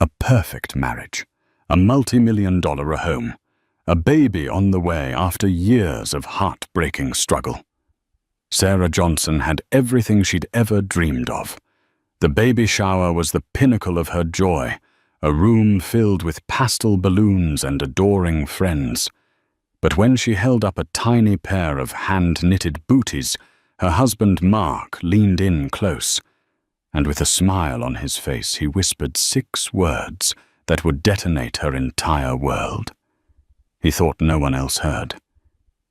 A perfect marriage, a multi-million-dollar home, a baby on the way after years of heart-breaking struggle. Sarah Johnson had everything she'd ever dreamed of. The baby shower was the pinnacle of her joy, a room filled with pastel balloons and adoring friends. But when she held up a tiny pair of hand-knitted booties, her husband Mark leaned in close, and with a smile on his face he whispered 6 words that would detonate her entire world. He thought no one else heard.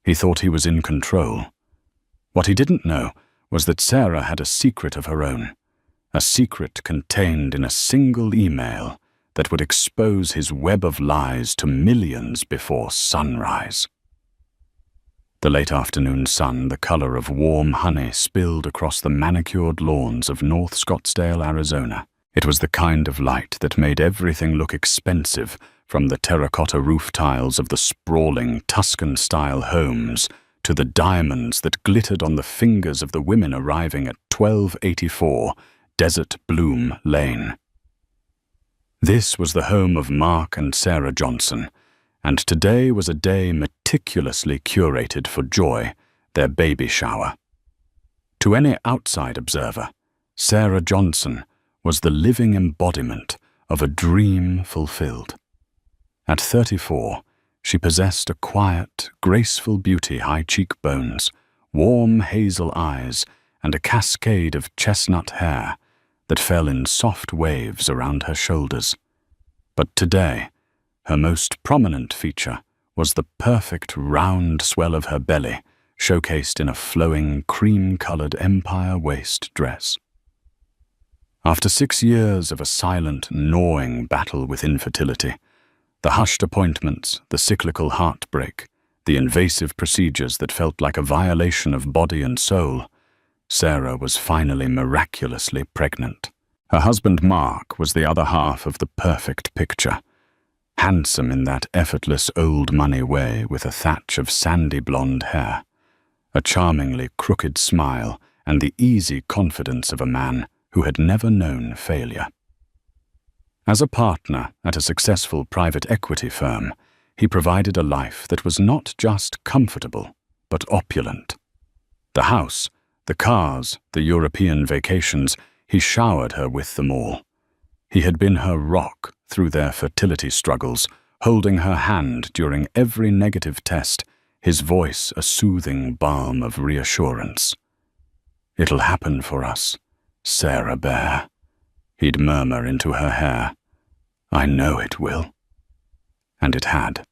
He thought he was in control. What he didn't know was that Sarah had a secret of her own, a secret contained in a single email that would expose his web of lies to millions before sunrise. The late afternoon sun, the color of warm honey, spilled across the manicured lawns of North Scottsdale, Arizona. It was the kind of light that made everything look expensive, from the terracotta roof tiles of the sprawling Tuscan-style homes to the diamonds that glittered on the fingers of the women arriving at 1284 Desert Bloom Lane. This was the home of Mark and Sarah Johnson, and today was a day meticulously curated for joy, their baby shower. To any outside observer, Sarah Johnson was the living embodiment of a dream fulfilled. At 34, she possessed a quiet, graceful beauty, high cheekbones, warm hazel eyes, and a cascade of chestnut hair that fell in soft waves around her shoulders. But today, her most prominent feature was the perfect round swell of her belly, showcased in a flowing, cream-colored empire waist dress. After 6 years of a silent, gnawing battle with infertility, the hushed appointments, the cyclical heartbreak, the invasive procedures that felt like a violation of body and soul, Sarah was finally miraculously pregnant. Her husband Mark was the other half of the perfect picture. Handsome in that effortless old money way, with a thatch of sandy blonde hair, a charmingly crooked smile, and the easy confidence of a man who had never known failure. As a partner at a successful private equity firm, he provided a life that was not just comfortable, but opulent. The house, the cars, the European vacations, he showered her with them all. He had been her rock through their fertility struggles, holding her hand during every negative test, his voice a soothing balm of reassurance. "It'll happen for us, Sarah Bear," he'd murmur into her hair. "I know it will." And it had.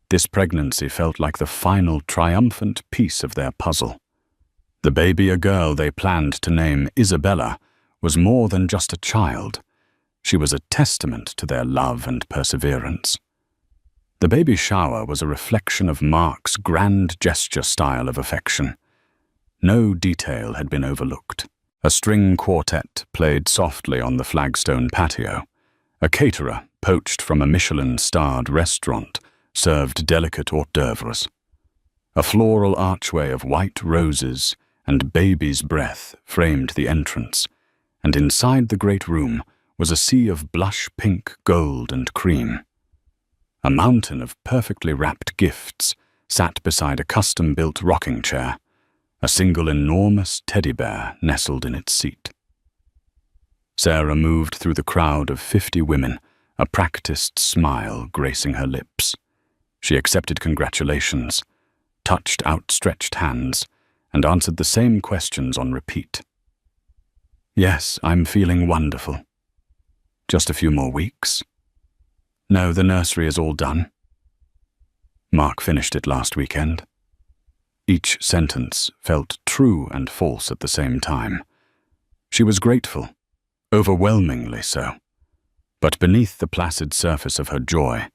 This pregnancy felt like the final triumphant piece of their puzzle. The baby, a girl they planned to name Isabella, was more than just a child. She was a testament to their love and perseverance. The baby shower was a reflection of Mark's grand gesture style of affection. No detail had been overlooked. A string quartet played softly on the flagstone patio. A caterer, poached from a Michelin-starred restaurant, served delicate hors d'oeuvres. A floral archway of white roses and baby's breath framed the entrance, and inside the great room was a sea of blush pink, gold, and cream. A mountain of perfectly wrapped gifts sat beside a custom-built rocking chair, a single enormous teddy bear nestled in its seat. Sarah moved through the crowd of 50 women, a practiced smile gracing her lips. She accepted congratulations, touched outstretched hands, and answered the same questions on repeat. "Yes, I'm feeling wonderful. Just a few more weeks. No, the nursery is all done. Mark finished it last weekend." Each sentence felt true and false at the same time. She was grateful, overwhelmingly so. But beneath the placid surface of her joy,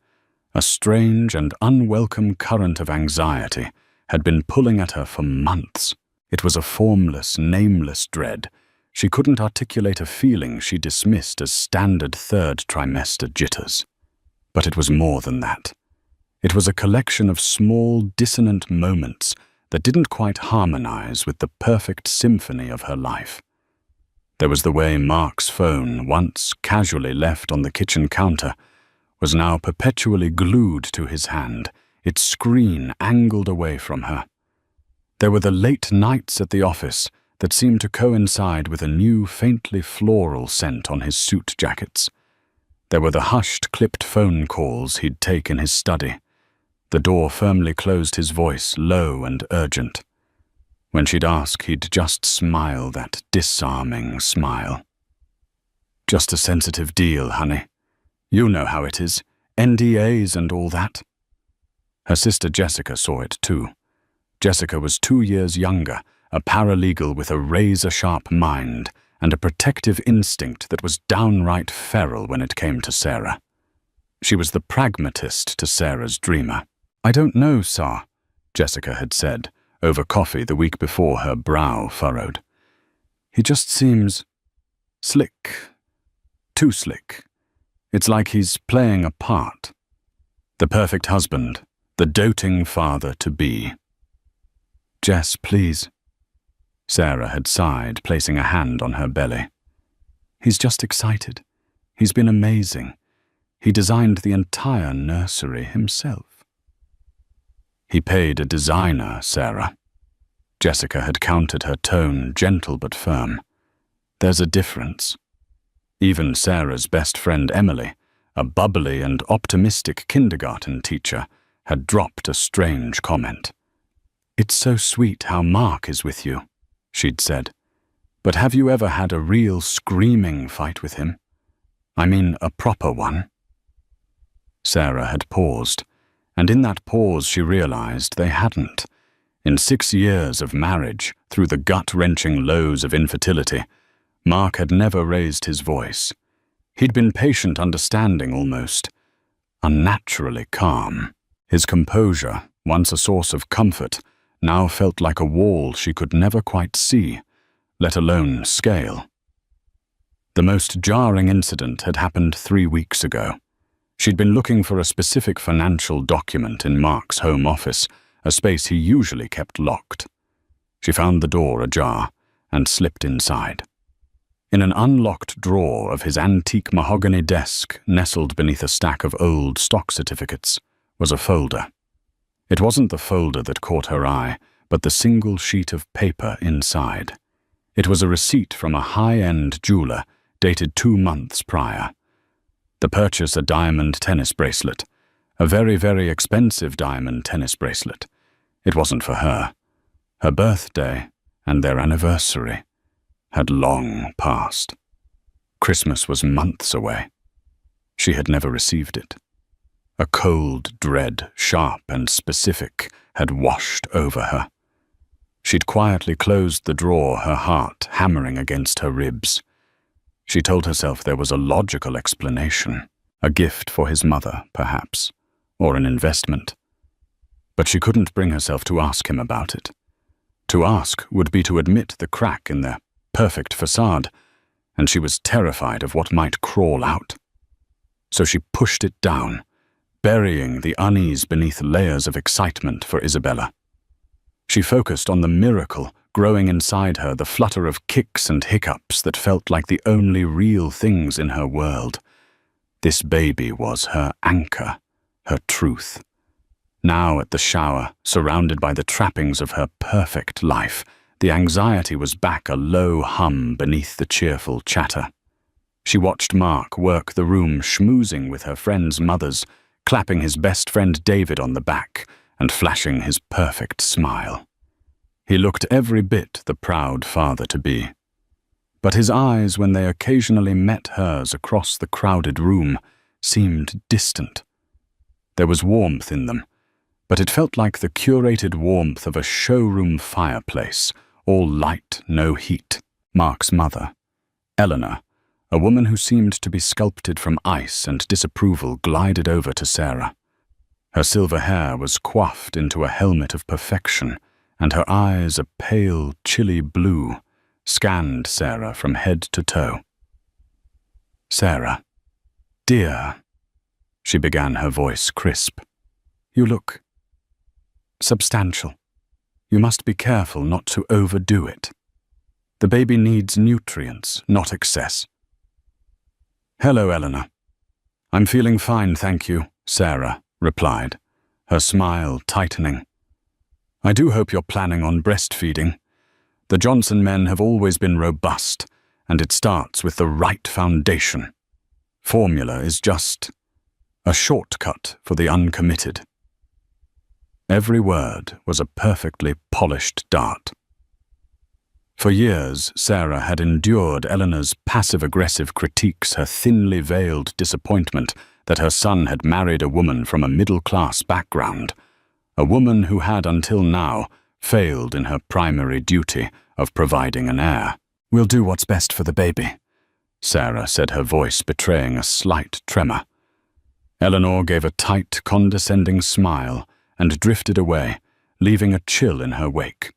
a strange and unwelcome current of anxiety had been pulling at her for months. It was a formless, nameless dread. She couldn't articulate a feeling she dismissed as standard third trimester jitters. But it was more than that. It was a collection of small, dissonant moments that didn't quite harmonize with the perfect symphony of her life. There was the way Mark's phone, once casually left on the kitchen counter, was now perpetually glued to his hand, its screen angled away from her. There were the late nights at the office that seemed to coincide with a new, faintly floral scent on his suit jackets. There were the hushed, clipped phone calls he'd take in his study. The door firmly closed his voice, low and urgent. When she'd ask, he'd just smile, that disarming smile. "Just a sensitive deal, honey. You know how it is. NDAs and all that." Her sister Jessica saw it too. Jessica was 2 years younger, a paralegal with a razor-sharp mind and a protective instinct that was downright feral when it came to Sarah. She was the pragmatist to Sarah's dreamer. "I don't know, sir," Jessica had said, over coffee the week before, her brow furrowed. "He just seems slick. Too slick. It's like he's playing a part. The perfect husband, the doting father-to-be." "Jess, please." Sarah had sighed, placing a hand on her belly. "He's just excited. He's been amazing. He designed the entire nursery himself." "He paid a designer, Sarah." Jessica had countered her tone, gentle but firm. "There's a difference." Even Sarah's best friend Emily, a bubbly and optimistic kindergarten teacher, had dropped a strange comment. "It's so sweet how Mark is with you," she'd said. "But have you ever had a real screaming fight with him? I mean, a proper one?" Sarah had paused, and in that pause she realized they hadn't. In 6 years of marriage, through the gut-wrenching lows of infertility, Mark had never raised his voice. He'd been patient, understanding almost, unnaturally calm. His composure, once a source of comfort, now felt like a wall she could never quite see, let alone scale. The most jarring incident had happened 3 weeks ago. She'd been looking for a specific financial document in Mark's home office, a space he usually kept locked. She found the door ajar and slipped inside. In an unlocked drawer of his antique mahogany desk, nestled beneath a stack of old stock certificates, was a folder. It wasn't the folder that caught her eye, but the single sheet of paper inside. It was a receipt from a high-end jeweler, dated 2 months prior. The purchase, a diamond tennis bracelet. A very, very expensive diamond tennis bracelet. It wasn't for her. Her birthday and their anniversary had long passed. Christmas was months away. She had never received it. A cold dread, sharp and specific, had washed over her. She'd quietly closed the drawer, her heart hammering against her ribs. She told herself there was a logical explanation, a gift for his mother, perhaps, or an investment. But she couldn't bring herself to ask him about it. To ask would be to admit the crack in their perfect facade, and she was terrified of what might crawl out. So she pushed it down, burying the unease beneath layers of excitement for Isabella. She focused on the miracle growing inside her, the flutter of kicks and hiccups that felt like the only real things in her world. This baby was her anchor, her truth. Now at the shower, surrounded by the trappings of her perfect life, the anxiety was back, a low hum beneath the cheerful chatter. She watched Mark work the room, schmoozing with her friends' mothers, clapping his best friend David on the back and flashing his perfect smile. He looked every bit the proud father-to-be. But his eyes, when they occasionally met hers across the crowded room, seemed distant. There was warmth in them, but it felt like the curated warmth of a showroom fireplace, all light, no heat. Mark's mother, Eleanor, a woman who seemed to be sculpted from ice and disapproval, glided over to Sarah. Her silver hair was coiffed into a helmet of perfection, and her eyes, a pale, chilly blue, scanned Sarah from head to toe. "Sarah, dear," she began, her voice crisp. "You look substantial. You must be careful not to overdo it." The baby needs nutrients, not excess. "Hello, Eleanor." "I'm feeling fine, thank you," Sarah replied, her smile tightening. "I do hope you're planning on breastfeeding. The Johnson men have always been robust, and it starts with the right foundation. Formula is just a shortcut for the uncommitted." Every word was a perfectly polished dart. For years, Sarah had endured Eleanor's passive-aggressive critiques, her thinly veiled disappointment that her son had married a woman from a middle-class background, a woman who had until now failed in her primary duty of providing an heir. "We'll do what's best for the baby," Sarah said, her voice betraying a slight tremor. Eleanor gave a tight, condescending smile and drifted away, leaving a chill in her wake.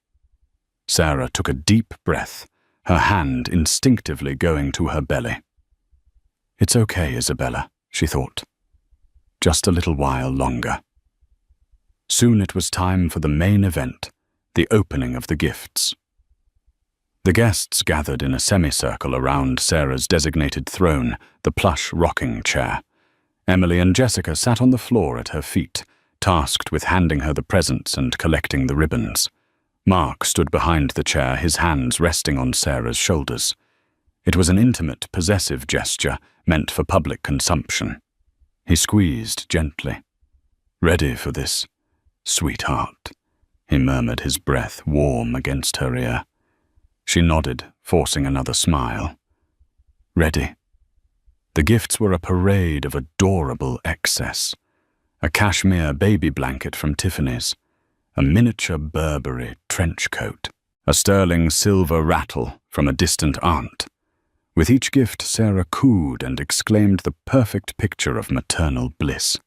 Sarah took a deep breath, her hand instinctively going to her belly. "It's okay, Isabella," she thought. "Just a little while longer." Soon it was time for the main event, the opening of the gifts. The guests gathered in a semicircle around Sarah's designated throne, the plush rocking chair. Emily and Jessica sat on the floor at her feet, tasked with handing her the presents and collecting the ribbons. Mark stood behind the chair, his hands resting on Sarah's shoulders. It was an intimate, possessive gesture meant for public consumption. He squeezed gently. "Ready for this, sweetheart?" he murmured, his breath warm against her ear. She nodded, forcing another smile. "Ready." The gifts were a parade of adorable excess. A cashmere baby blanket from Tiffany's, a miniature Burberry trench coat, a sterling silver rattle from a distant aunt. With each gift, Sarah cooed and exclaimed the perfect picture of maternal bliss.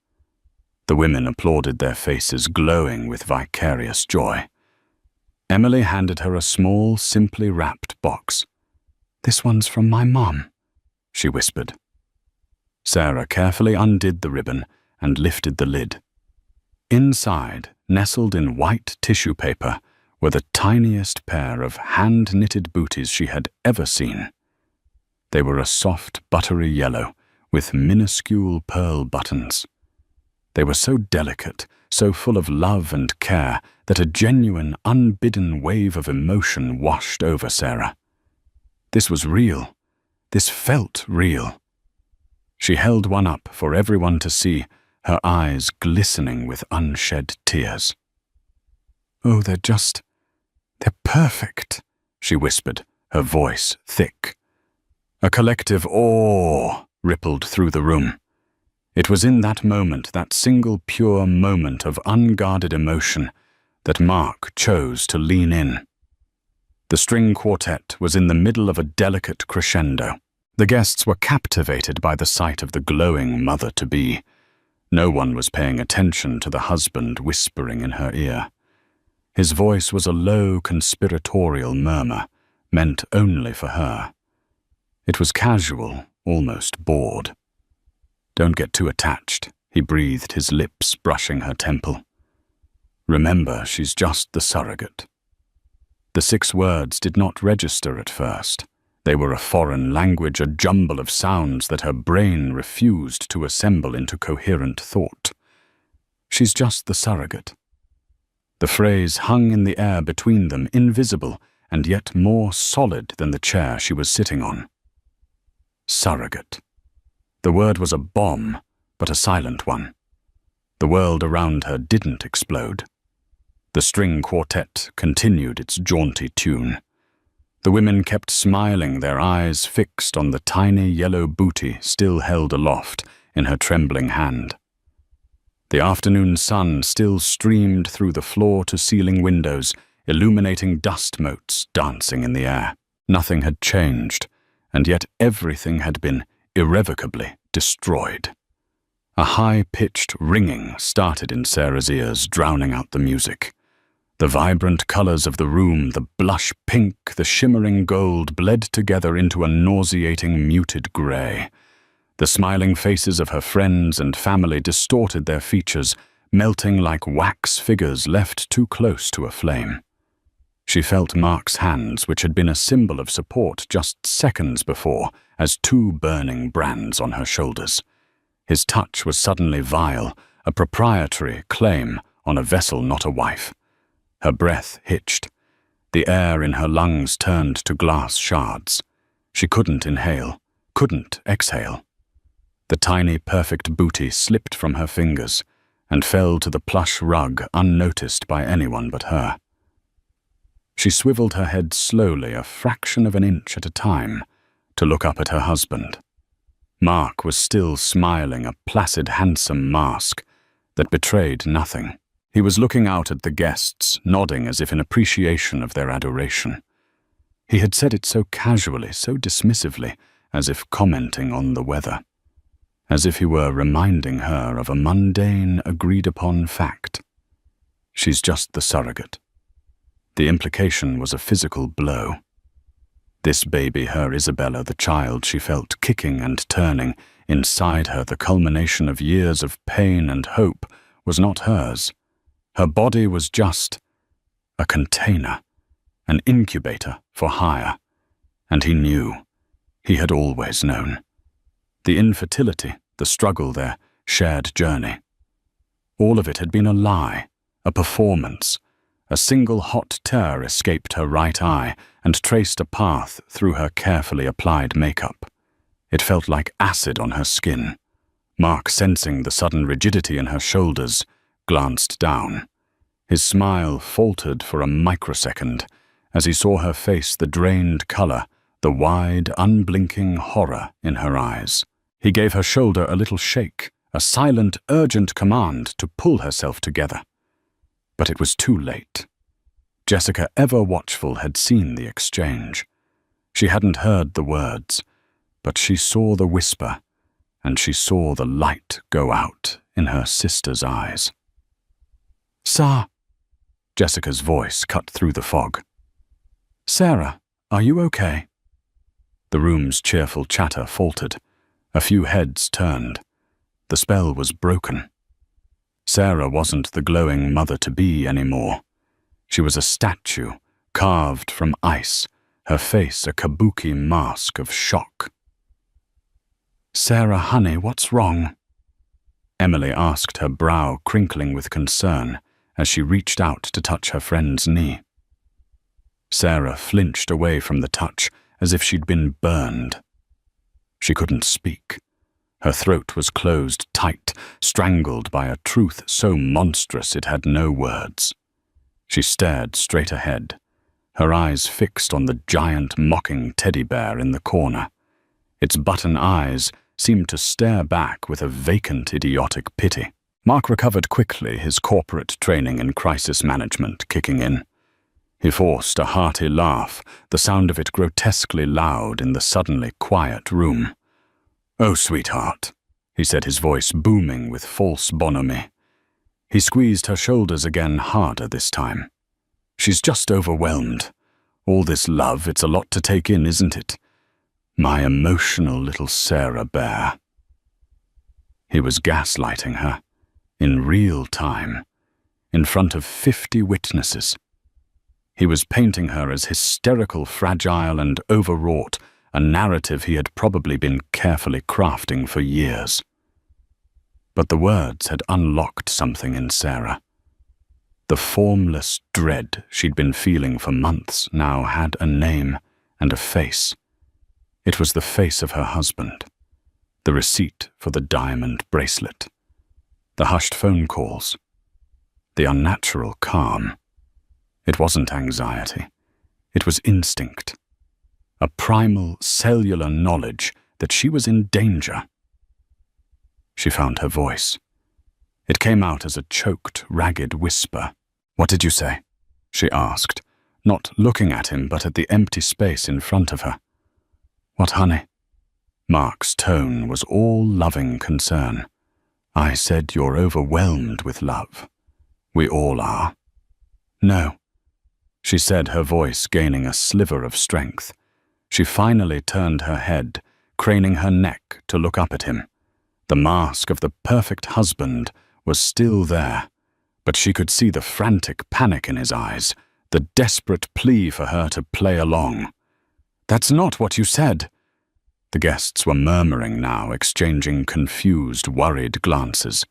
The women applauded, their faces glowing with vicarious joy. Emily handed her a small, simply wrapped box. "This one's from my mom," she whispered. Sarah carefully undid the ribbon and lifted the lid. Inside, nestled in white tissue paper, were the tiniest pair of hand-knitted booties she had ever seen. They were a soft, buttery yellow, with minuscule pearl buttons. They were so delicate, so full of love and care, that a genuine, unbidden wave of emotion washed over Sarah. This was real. This felt real. She held one up for everyone to see, her eyes glistening with unshed tears. "Oh, they're perfect," she whispered, her voice thick. A collective awe rippled through the room. It was in that moment, that single pure moment of unguarded emotion, that Mark chose to lean in. The string quartet was in the middle of a delicate crescendo. The guests were captivated by the sight of the glowing mother-to-be. No one was paying attention to the husband whispering in her ear. His voice was a low, conspiratorial murmur, meant only for her. It was casual, almost bored. "Don't get too attached," he breathed, his lips brushing her temple. "Remember, she's just the surrogate." The 6 words did not register at first. They were a foreign language, a jumble of sounds that her brain refused to assemble into coherent thought. "She's just the surrogate." The phrase hung in the air between them, invisible and yet more solid than the chair she was sitting on. Surrogate. The word was a bomb, but a silent one. The world around her didn't explode. The string quartet continued its jaunty tune. The women kept smiling, their eyes fixed on the tiny yellow booty still held aloft in her trembling hand. The afternoon sun still streamed through the floor-to-ceiling windows, illuminating dust motes dancing in the air. Nothing had changed, and yet everything had been irrevocably destroyed. A high-pitched ringing started in Sarah's ears, drowning out the music. The vibrant colors of the room, the blush pink, the shimmering gold, bled together into a nauseating muted gray. The smiling faces of her friends and family distorted their features, melting like wax figures left too close to a flame. She felt Mark's hands, which had been a symbol of support just seconds before, as two burning brands on her shoulders. His touch was suddenly vile, a proprietary claim on a vessel not a wife. Her breath hitched. The air in her lungs turned to glass shards. She couldn't inhale, couldn't exhale. The tiny, perfect booty slipped from her fingers and fell to the plush rug unnoticed by anyone but her. She swiveled her head slowly, a fraction of an inch at a time, to look up at her husband. Mark was still smiling, a placid, handsome mask that betrayed nothing. He was looking out at the guests, nodding as if in appreciation of their adoration. He had said it so casually, so dismissively, as if commenting on the weather. As if he were reminding her of a mundane, agreed-upon fact. She's just the surrogate. The implication was a physical blow. This baby, her Isabella, the child she felt kicking and turning inside her, the culmination of years of pain and hope, was not hers. Her body was just a container, an incubator for hire. And he knew. He had always known. The infertility, the struggle, their shared journey. All of it had been a lie, a performance. A single hot tear escaped her right eye and traced a path through her carefully applied makeup. It felt like acid on her skin. Mark, sensing the sudden rigidity in her shoulders, glanced down. His smile faltered for a microsecond as he saw her face, the drained color, the wide, unblinking horror in her eyes. He gave her shoulder a little shake, a silent, urgent command to pull herself together. But it was too late. Jessica, ever watchful, had seen the exchange. She hadn't heard the words, but she saw the whisper, and she saw the light go out in her sister's eyes. "Sir," Jessica's voice cut through the fog. "Sarah, are you okay?" The room's cheerful chatter faltered. A few heads turned. The spell was broken. Sarah wasn't the glowing mother-to-be anymore. She was a statue, carved from ice, her face a kabuki mask of shock. "Sarah, honey, what's wrong?" Emily asked, her brow crinkling with concern as she reached out to touch her friend's knee. Sarah flinched away from the touch as if she'd been burned. She couldn't speak. Her throat was closed tight, strangled by a truth so monstrous it had no words. She stared straight ahead, her eyes fixed on the giant mocking teddy bear in the corner. Its button eyes seemed to stare back with a vacant, idiotic pity. Mark recovered quickly, his corporate training in crisis management kicking in. He forced a hearty laugh, the sound of it grotesquely loud in the suddenly quiet room. "Oh, sweetheart," he said, his voice booming with false bonhomie. He squeezed her shoulders again, harder this time. "She's just overwhelmed. All this love, it's a lot to take in, isn't it? My emotional little Sarah bear." He was gaslighting her, in real time, in front of 50 witnesses. He was painting her as hysterical, fragile, and overwrought, a narrative he had probably been carefully crafting for years. But the words had unlocked something in Sarah. The formless dread she'd been feeling for months now had a name and a face. It was the face of her husband, the receipt for the diamond bracelet, the hushed phone calls, the unnatural calm. It wasn't anxiety. It was instinct. A primal, cellular knowledge that she was in danger. She found her voice. It came out as a choked, ragged whisper. "What did you say?" she asked, not looking at him but at the empty space in front of her. "What, honey?" Mark's tone was all loving concern. "I said you're overwhelmed with love. We all are." "No," she said, her voice gaining a sliver of strength. She finally turned her head, craning her neck to look up at him. The mask of the perfect husband was still there, but she could see the frantic panic in his eyes, the desperate plea for her to play along. "That's not what you said." The guests were murmuring now, exchanging confused, worried glances.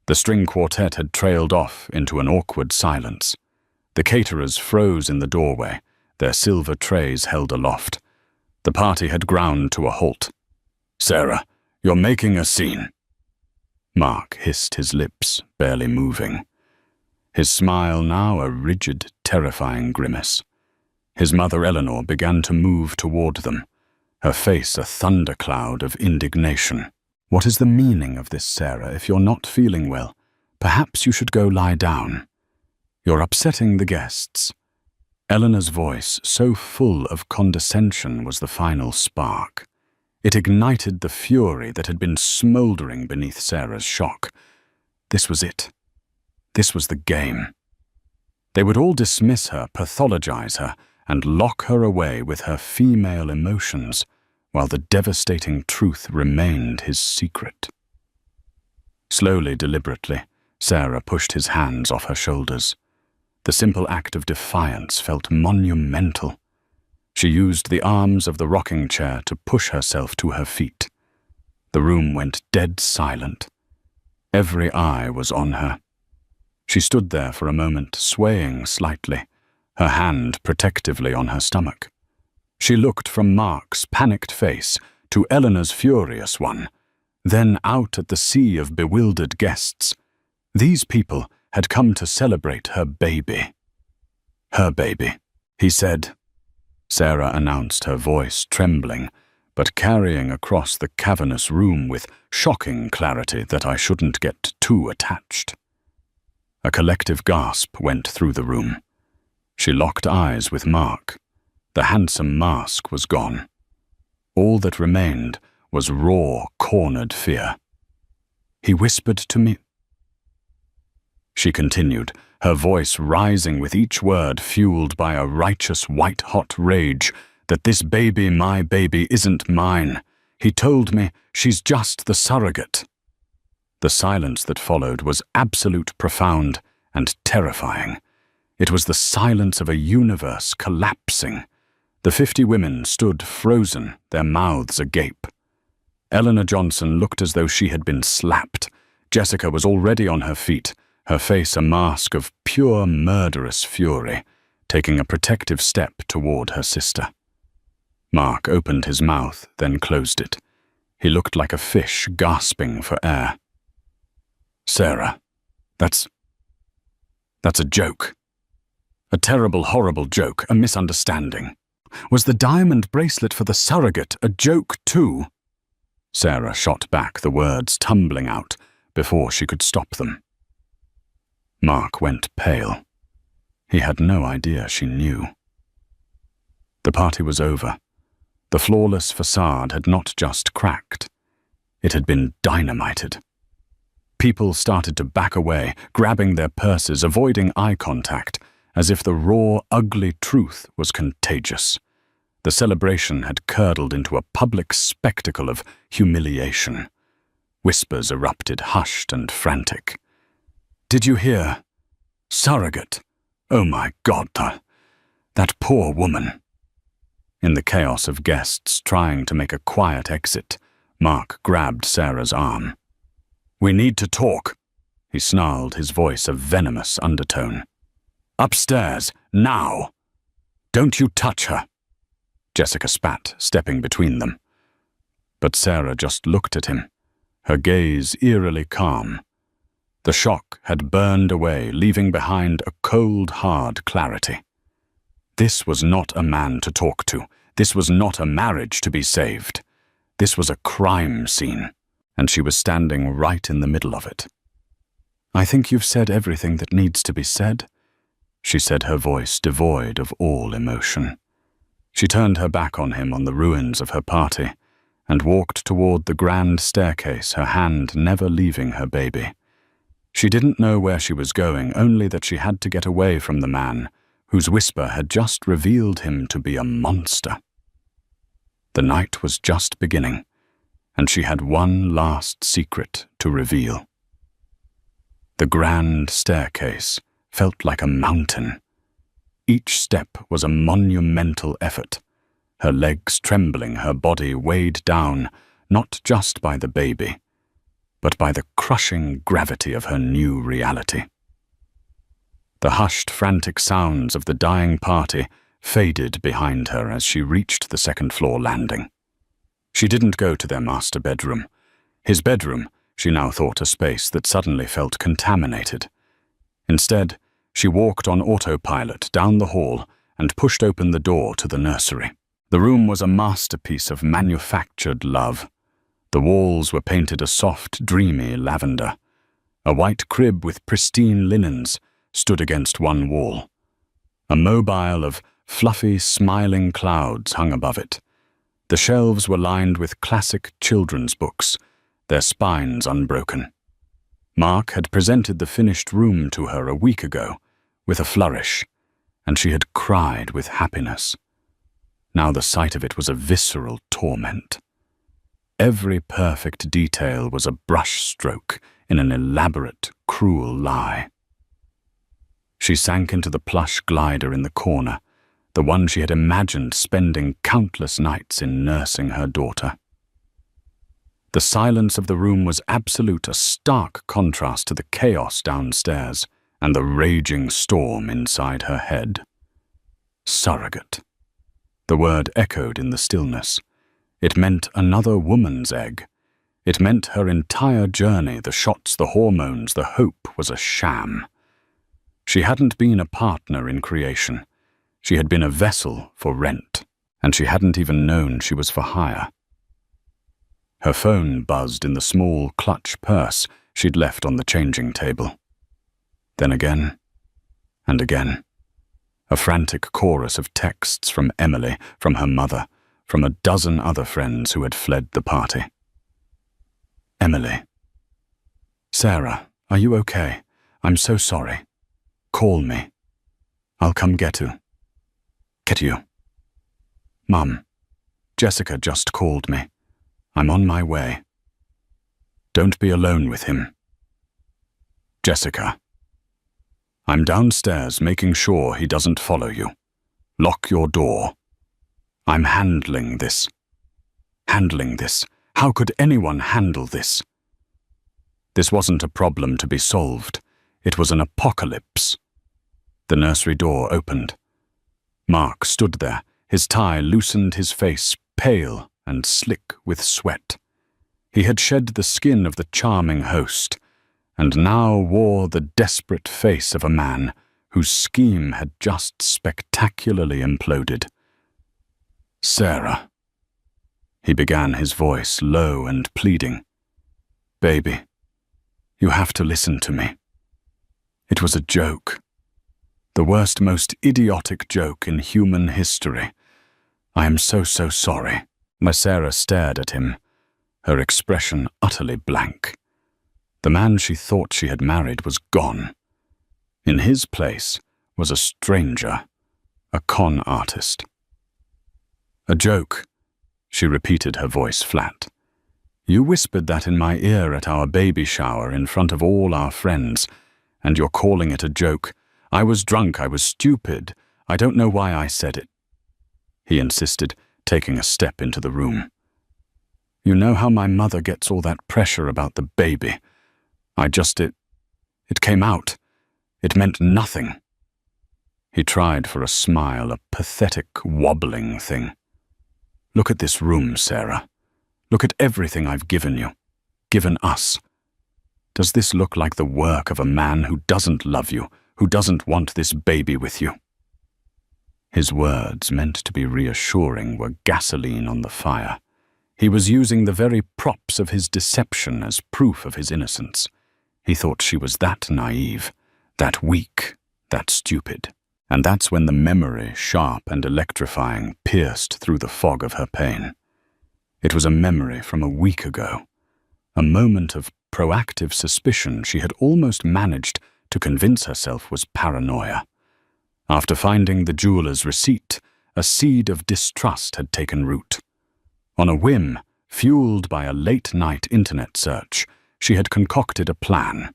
The string quartet had trailed off into an awkward silence. The caterers froze in the doorway, their silver trays held aloft. The party had ground to a halt. "Sarah, you're making a scene." Mark hissed his lips, barely moving. His smile now a rigid, terrifying grimace. His mother Eleanor began to move toward them, her face a thundercloud of indignation. "What is the meaning of this, Sarah? If you're not feeling well, perhaps you should go lie down. You're upsetting the guests." Eleanor's voice, so full of condescension, was the final spark. It ignited the fury that had been smoldering beneath Sarah's shock. This was it. This was the game. They would all dismiss her, pathologize her, and lock her away with her female emotions, while the devastating truth remained his secret. Slowly, deliberately, Sarah pushed his hands off her shoulders. The simple act of defiance felt monumental. She used the arms of the rocking chair to push herself to her feet. The room went dead silent. Every eye was on her. She stood there for a moment, swaying slightly, her hand protectively on her stomach. She looked from Mark's panicked face to Eleanor's furious one, then out at the sea of bewildered guests. These people had come to celebrate her baby. "Her baby," he said. Sarah announced, her voice trembling, but carrying across the cavernous room with shocking clarity that I shouldn't get too attached. A collective gasp went through the room. She locked eyes with Mark. The handsome mask was gone. All that remained was raw, cornered fear. "He whispered to me," she continued, her voice rising with each word, fueled by a righteous white-hot rage, "that this baby, my baby, isn't mine. He told me she's just the surrogate." The silence that followed was absolute, profound, and terrifying. It was the silence of a universe collapsing. The 50 women stood frozen, their mouths agape. Eleanor Johnson looked as though she had been slapped. Jessica was already on her feet, her face a mask of pure murderous fury, taking a protective step toward her sister. Mark opened his mouth, then closed it. He looked like a fish gasping for air. "Sarah, that's a joke. A terrible, horrible joke, a misunderstanding. Was the diamond bracelet for the surrogate a joke too?" Sarah shot back, the words tumbling out before she could stop them. Mark went pale. He had no idea she knew. The party was over. The flawless facade had not just cracked. It had been dynamited. People started to back away, grabbing their purses, avoiding eye contact, as if the raw, ugly truth was contagious. The celebration had curdled into a public spectacle of humiliation. Whispers erupted, hushed and frantic. "Did you hear? Surrogate! Oh my God, that poor woman!" In the chaos of guests trying to make a quiet exit, Mark grabbed Sarah's arm. "We need to talk," he snarled, his voice a venomous undertone. "Upstairs, now! Don't you touch her!" Jessica spat, stepping between them. But Sarah just looked at him, her gaze eerily calm. The shock had burned away, leaving behind a cold, hard clarity. This was not a man to talk to. This was not a marriage to be saved. This was a crime scene, and she was standing right in the middle of it. "I think you've said everything that needs to be said," she said, her voice devoid of all emotion. She turned her back on him on the ruins of her party and walked toward the grand staircase, her hand never leaving her baby. She didn't know where she was going, only that she had to get away from the man whose whisper had just revealed him to be a monster. The night was just beginning, and she had one last secret to reveal. The grand staircase felt like a mountain. Each step was a monumental effort, her legs trembling, her body weighed down, not just by the baby, but by the crushing gravity of her new reality. The hushed, frantic sounds of the dying party faded behind her as she reached the second-floor landing. She didn't go to their master bedroom. His bedroom, she now thought, a space that suddenly felt contaminated. Instead, she walked on autopilot down the hall and pushed open the door to the nursery. The room was a masterpiece of manufactured love. The walls were painted a soft, dreamy lavender. A white crib with pristine linens stood against one wall. A mobile of fluffy, smiling clouds hung above it. The shelves were lined with classic children's books, their spines unbroken. Mark had presented the finished room to her a week ago, with a flourish, and she had cried with happiness. Now the sight of it was a visceral torment. Every perfect detail was a brushstroke in an elaborate, cruel lie. She sank into the plush glider in the corner, the one she had imagined spending countless nights in nursing her daughter. The silence of the room was absolute, a stark contrast to the chaos downstairs and the raging storm inside her head. Surrogate. The word echoed in the stillness. It meant another woman's egg. It meant her entire journey, the shots, the hormones, the hope was a sham. She hadn't been a partner in creation. She had been a vessel for rent, and she hadn't even known she was for hire. Her phone buzzed in the small clutch purse she'd left on the changing table. Then again, and again. A frantic chorus of texts from Emily, from her mother, from a dozen other friends who had fled the party. Emily. Sarah, are you okay? I'm so sorry. Call me. I'll come get you. Mum, Jessica just called me. I'm on my way. Don't be alone with him. Jessica. I'm downstairs making sure he doesn't follow you. Lock your door. I'm handling this. Handling this. How could anyone handle this? This wasn't a problem to be solved. It was an apocalypse. The nursery door opened. Mark stood there, his tie loosened, his face pale and slick with sweat. He had shed the skin of the charming host, and now wore the desperate face of a man whose scheme had just spectacularly imploded. Sarah. He began, his voice low and pleading. Baby, you have to listen to me. It was a joke. The worst, most idiotic joke in human history. I am so sorry. Sarah stared at him, her expression utterly blank. The man she thought she had married was gone. In his place was a stranger, a con artist. A joke, she repeated, her voice flat. You whispered that in my ear at our baby shower in front of all our friends, and you're calling it a joke. I was drunk, I was stupid. I don't know why I said it. He insisted, taking a step into the room. You know how my mother gets all that pressure about the baby. It came out. It meant nothing. He tried for a smile, a pathetic, wobbling thing. Look at this room, Sarah. Look at everything I've given you, given us. Does this look like the work of a man who doesn't love you, who doesn't want this baby with you? His words, meant to be reassuring, were gasoline on the fire. He was using the very props of his deception as proof of his innocence. He thought she was that naive, that weak, that stupid. And that's when the memory, sharp and electrifying, pierced through the fog of her pain. It was a memory from a week ago, a moment of proactive suspicion she had almost managed to convince herself was paranoia. After finding the jeweler's receipt, a seed of distrust had taken root. On a whim, fueled by a late-night internet search, she had concocted a plan.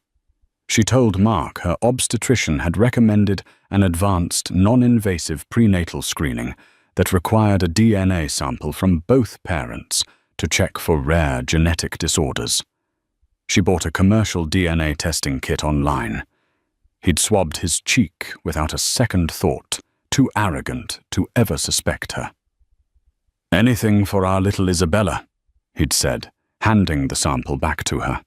She told Mark her obstetrician had recommended an advanced, non-invasive prenatal screening that required a DNA sample from both parents to check for rare genetic disorders. She bought a commercial DNA testing kit online. He'd swabbed his cheek without a second thought, too arrogant to ever suspect her. "Anything for our little Isabella," he'd said, handing the sample back to her.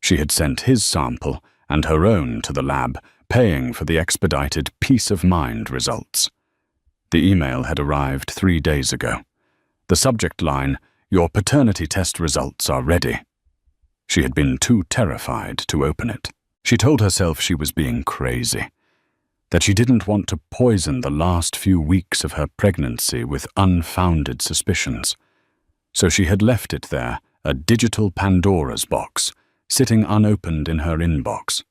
She had sent his sample and her own to the lab, paying for the expedited peace of mind results. The email had arrived 3 days ago. The subject line, "Your paternity test results are ready." She had been too terrified to open it. She told herself she was being crazy, that she didn't want to poison the last few weeks of her pregnancy with unfounded suspicions. So she had left it there, a digital Pandora's box, sitting unopened in her inbox.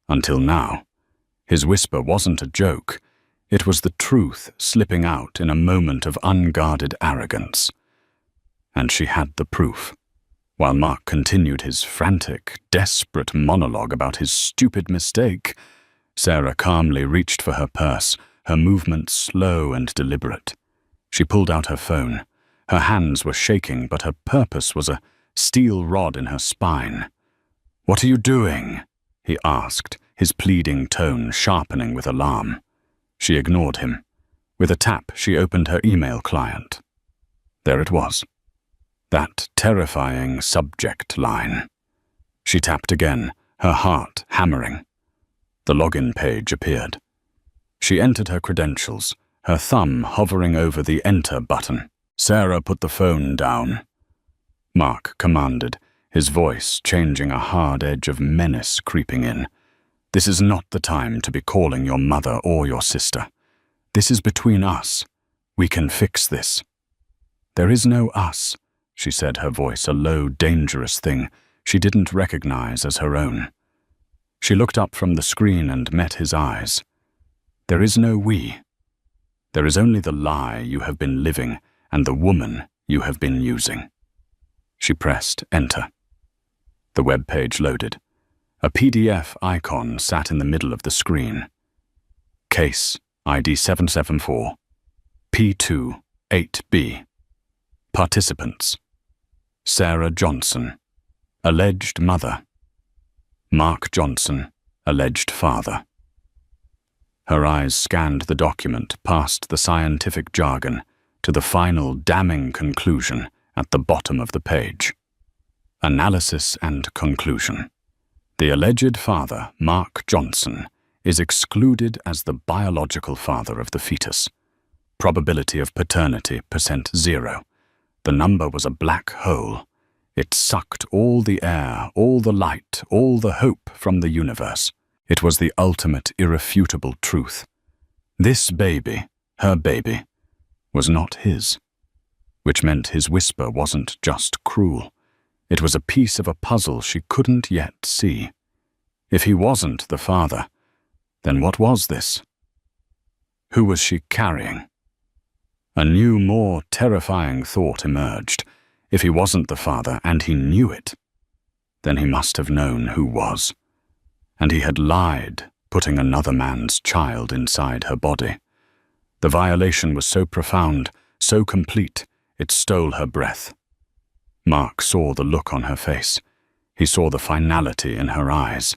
Until now. His whisper wasn't a joke. It was the truth slipping out in a moment of unguarded arrogance. And she had the proof. While Mark continued his frantic, desperate monologue about his stupid mistake, Sarah calmly reached for her purse, her movements slow and deliberate. She pulled out her phone. Her hands were shaking, but her purpose was a steel rod in her spine. "What are you doing?" he asked, his pleading tone sharpening with alarm. She ignored him. With a tap, she opened her email client. There it was. That terrifying subject line. She tapped again, her heart hammering. The login page appeared. She entered her credentials, her thumb hovering over the Enter button. Sarah put the phone down. Mark commanded, his voice changing a hard edge of menace creeping in. "This is not the time to be calling your mother or your sister. This is between us. We can fix this." "There is no us," she said, her voice a low, dangerous thing she didn't recognize as her own. She looked up from the screen and met his eyes. "There is no we. There is only the lie you have been living and the woman you have been using." She pressed Enter. The web page loaded. A PDF icon sat in the middle of the screen. Case ID 774 P2 8B. Participants: Sarah Johnson, alleged mother. Mark Johnson, alleged father. Her eyes scanned the document past the scientific jargon to the final damning conclusion at the bottom of the page. Analysis and conclusion. The alleged father, Mark Johnson, is excluded as the biological father of the fetus. Probability of paternity %0. The number was a black hole. It sucked all the air, all the light, all the hope from the universe. It was the ultimate irrefutable truth. This baby, her baby, was not his. Which meant his whisper wasn't just cruel. It was a piece of a puzzle she couldn't yet see. If he wasn't the father, then what was this? Who was she carrying? A new, more terrifying thought emerged. If he wasn't the father, and he knew it, then he must have known who was. And he had lied, putting another man's child inside her body. The violation was so profound, so complete, it stole her breath. Mark saw the look on her face. He saw the finality in her eyes.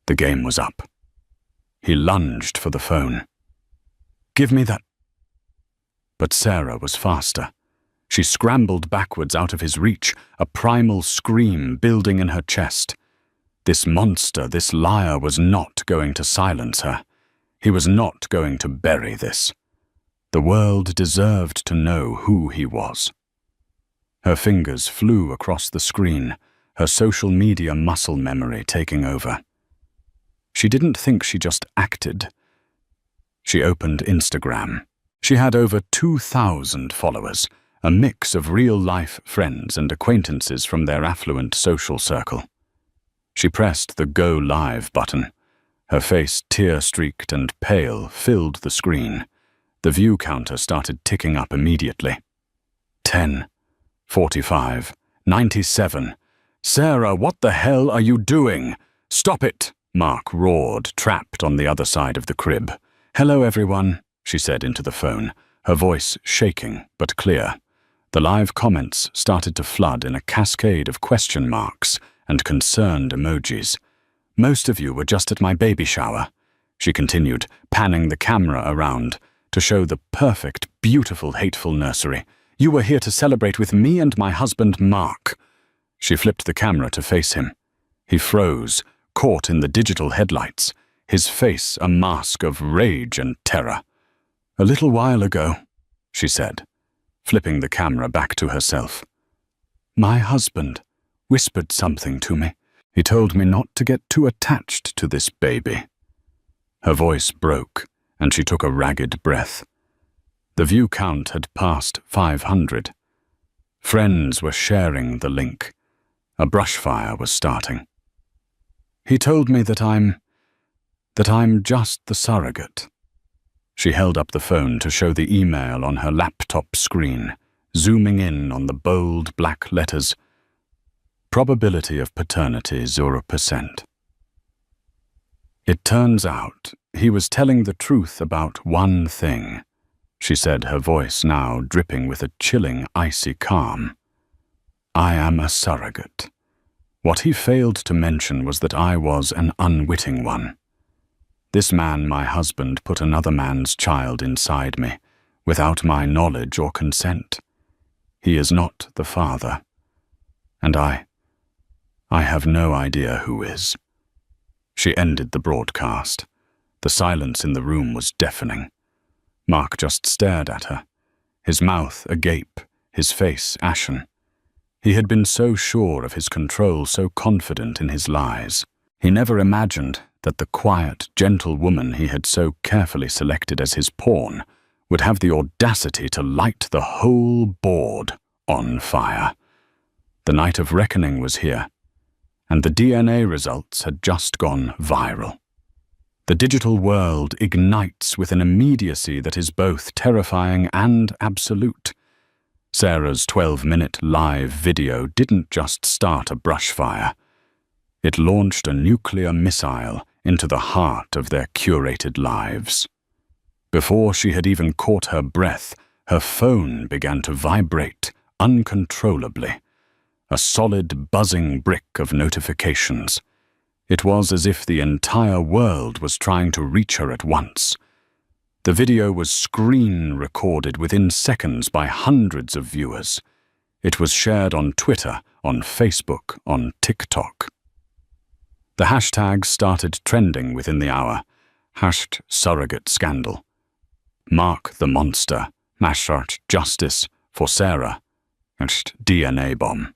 The game was up. He lunged for the phone. "Give me that." But Sarah was faster. She scrambled backwards out of his reach, a primal scream building in her chest. This monster, this liar, was not going to silence her. He was not going to bury this. The world deserved to know who he was. Her fingers flew across the screen, her social media muscle memory taking over. She didn't think she just acted. She opened Instagram. She had over 2,000 followers, a mix of real-life friends and acquaintances from their affluent social circle. She pressed the Go Live button. Her face, tear-streaked and pale, filled the screen. The view counter started ticking up immediately. 10, 45, 97. "Sarah, what the hell are you doing? Stop it!" Mark roared, trapped on the other side of the crib. "Hello, everyone," she said into the phone, her voice shaking but clear. The live comments started to flood in a cascade of question marks and concerned emojis. "Most of you were just at my baby shower," she continued, panning the camera around to show the perfect, beautiful, hateful nursery. "You were here to celebrate with me and my husband, Mark." She flipped the camera to face him. He froze, caught in the digital headlights, his face a mask of rage and terror. "A little while ago," she said, flipping the camera back to herself, "my husband whispered something to me. He told me not to get too attached to this baby." Her voice broke, and she took a ragged breath. The view count had passed 500. Friends were sharing the link. A brush fire was starting. "He told me that I'm just the surrogate." She held up the phone to show the email on her laptop screen, zooming in on the bold black letters. "Probability of paternity 0%. It turns out he was telling the truth about one thing," she said, her voice now dripping with a chilling, icy calm. "I am a surrogate. What he failed to mention was that I was an unwitting one. This man, my husband, put another man's child inside me, without my knowledge or consent. He is not the father. And I have no idea who is." She ended the broadcast. The silence in the room was deafening. Mark just stared at her, his mouth agape, his face ashen. He had been so sure of his control, so confident in his lies. He never imagined that the quiet, gentle woman he had so carefully selected as his pawn would have the audacity to light the whole board on fire. The night of reckoning was here, and the DNA results had just gone viral. The digital world ignites with an immediacy that is both terrifying and absolute. Sarah's 12-minute live video didn't just start a brush fire. It launched a nuclear missile into the heart of their curated lives. Before she had even caught her breath, her phone began to vibrate uncontrollably, a solid buzzing brick of notifications. It was as if the entire world was trying to reach her at once. The video was screen recorded within seconds by hundreds of viewers. It was shared on Twitter, on Facebook, on TikTok. The hashtags started trending within the hour. #surrogate scandal. Mark the monster. #justice for Sarah. #DNA bomb.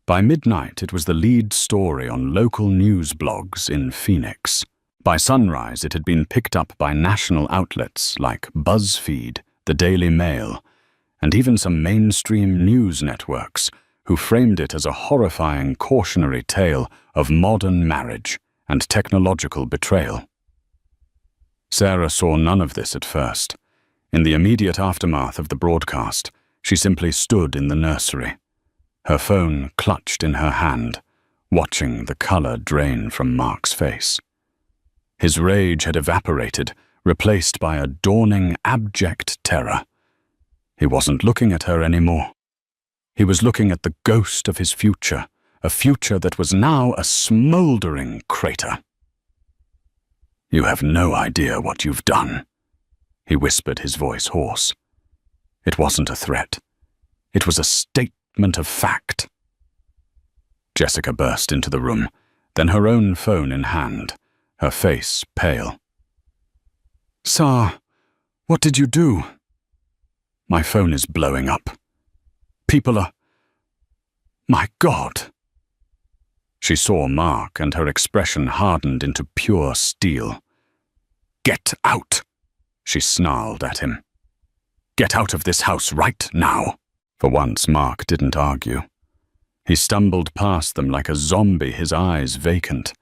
By midnight, it was the lead story on local news blogs in Phoenix. By sunrise, it had been picked up by national outlets like BuzzFeed, the Daily Mail, and even some mainstream news networks who framed it as a horrifying cautionary tale of modern marriage and technological betrayal. Sarah saw none of this at first. In the immediate aftermath of the broadcast, she simply stood in the nursery, her phone clutched in her hand, watching the color drain from Mark's face. His rage had evaporated, replaced by a dawning, abject terror. He wasn't looking at her anymore. He was looking at the ghost of his future, a future that was now a smoldering crater. "You have no idea what you've done," he whispered, his voice hoarse. It wasn't a threat. It was a statement of fact. Jessica burst into the room, then her own phone in hand, her face pale. "Sir, what did you do?" "My phone is blowing up. People are... My God!" She saw Mark, and her expression hardened into pure steel. "Get out!" she snarled at him. "Get out of this house right now!" For once, Mark didn't argue. He stumbled past them like a zombie, his eyes vacant.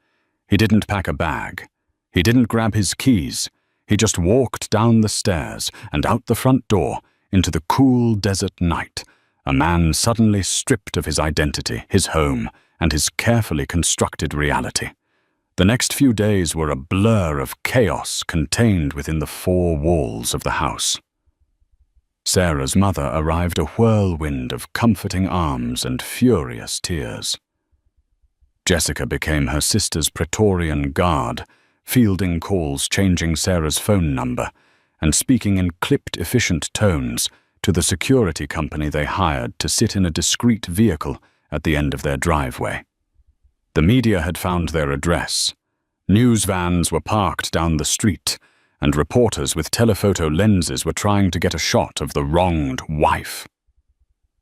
He didn't pack a bag. He didn't grab his keys. He just walked down the stairs and out the front door into the cool desert night, a man suddenly stripped of his identity, his home, and his carefully constructed reality. The next few days were a blur of chaos contained within the four walls of the house. Sarah's mother arrived a whirlwind of comforting arms and furious tears. Jessica became her sister's Praetorian guard, fielding calls, changing Sarah's phone number, and speaking in clipped, efficient tones to the security company they hired to sit in a discreet vehicle at the end of their driveway. The media had found their address. News vans were parked down the street, and reporters with telephoto lenses were trying to get a shot of the wronged wife.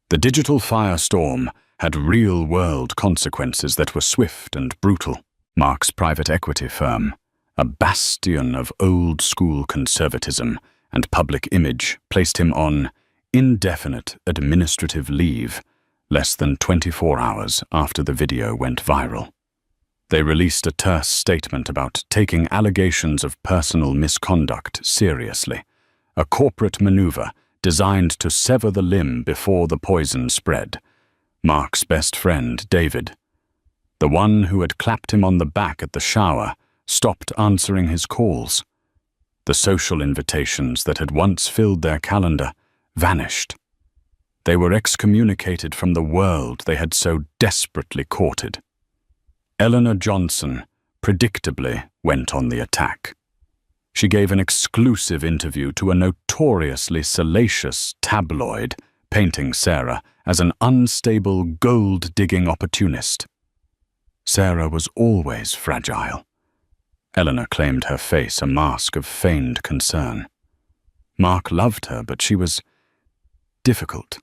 The digital firestorm had real-world consequences that were swift and brutal. Mark's private equity firm, a bastion of old-school conservatism and public image, placed him on indefinite administrative leave less than 24 hours after the video went viral. They released a terse statement about taking allegations of personal misconduct seriously, a corporate maneuver designed to sever the limb before the poison spread. Mark's best friend, David, the one who had clapped him on the back at the shower, stopped answering his calls. The social invitations that had once filled their calendar vanished. They were excommunicated from the world they had so desperately courted. Eleanor Johnson predictably went on the attack. She gave an exclusive interview to a notoriously salacious tabloid, painting Sarah as an unstable, gold-digging opportunist. Sarah was always fragile. Eleanor claimed her face a mask of feigned concern. Mark loved her, but she was difficult,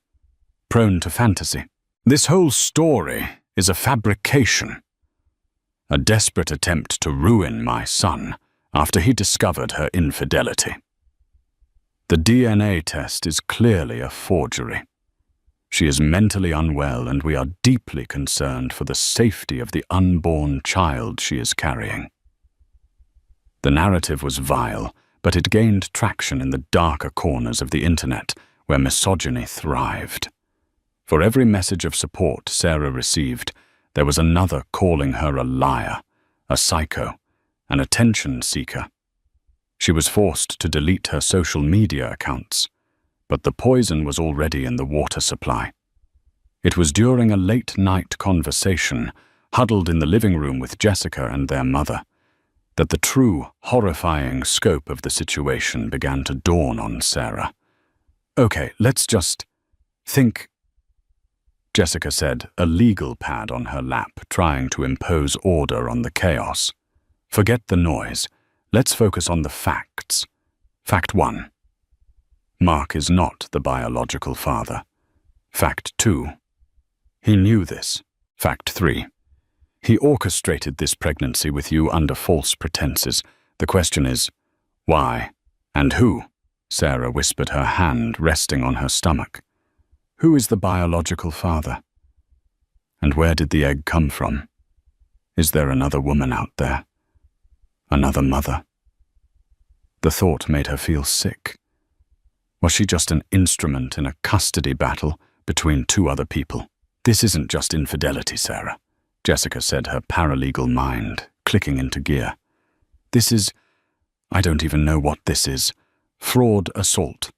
prone to fantasy. This whole story is a fabrication. A desperate attempt to ruin my son after he discovered her infidelity. The DNA test is clearly a forgery. She is mentally unwell, and we are deeply concerned for the safety of the unborn child she is carrying. The narrative was vile, but it gained traction in the darker corners of the internet, where misogyny thrived. For every message of support Sarah received, there was another calling her a liar, a psycho, an attention seeker. She was forced to delete her social media accounts, but the poison was already in the water supply. It was during a late-night conversation, huddled in the living room with Jessica and their mother, that the true, horrifying scope of the situation began to dawn on Sarah. "Okay, let's just think," Jessica said, a legal pad on her lap, trying to impose order on the chaos. "Forget the noise. Let's focus on the facts. Fact 1. Mark is not the biological father. Fact 2. He knew this. Fact 3. He orchestrated this pregnancy with you under false pretenses. The question is, why and who?" Sarah whispered, her hand resting on her stomach. "Who is the biological father? And where did the egg come from? Is there another woman out there? Another mother?" The thought made her feel sick. Was she just an instrument in a custody battle between two other people? "This isn't just infidelity, Sarah," Jessica said, her paralegal mind clicking into gear. I don't even know what this is. Fraud assault.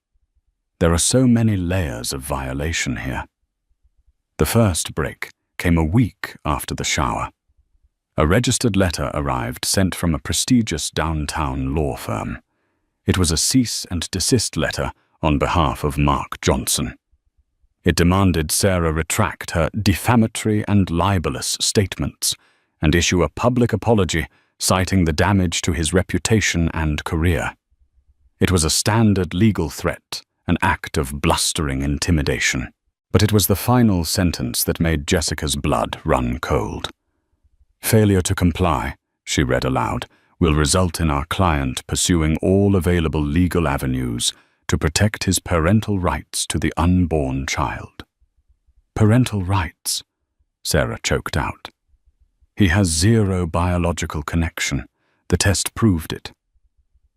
There are so many layers of violation here. The first break came a week after the shower. A registered letter arrived, sent from a prestigious downtown law firm. It was a cease and desist letter on behalf of Mark Johnson. It demanded Sarah retract her defamatory and libelous statements and issue a public apology citing the damage to his reputation and career. It was a standard legal threat, an act of blustering intimidation. But it was the final sentence that made Jessica's blood run cold. "Failure to comply," she read aloud, "will result in our client pursuing all available legal avenues to protect his parental rights to the unborn child." "Parental rights?" Sarah choked out. "He has zero biological connection. The test proved it."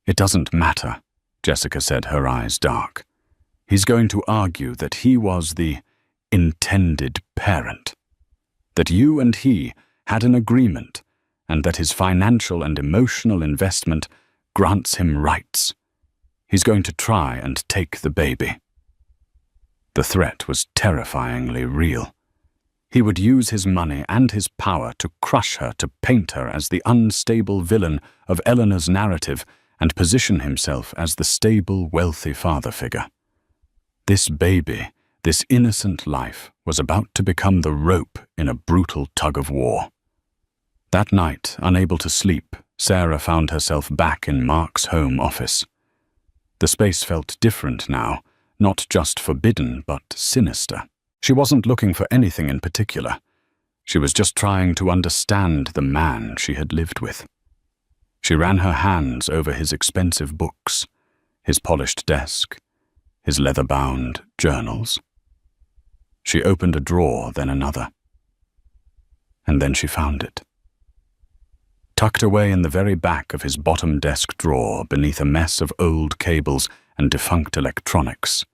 "It doesn't matter," Jessica said, her eyes dark. "He's going to argue that he was the intended parent, that you and he had an agreement, and that his financial and emotional investment grants him rights. He's going to try and take the baby. The threat was terrifyingly real. He would use his money and his power to crush her, to paint her as the unstable villain of Eleanor's narrative and position himself as the stable, wealthy father figure. This baby, this innocent life, was about to become the rope in a brutal tug-of-war. That night, unable to sleep, Sarah found herself back in Mark's home office. The space felt different now, not just forbidden, but sinister. She wasn't looking for anything in particular. She was just trying to understand the man she had lived with. She ran her hands over his expensive books, his polished desk, his leather-bound journals. She opened a drawer, then another. And then she found it. Tucked away in the very back of his bottom desk drawer, beneath a mess of old cables and defunct electronics,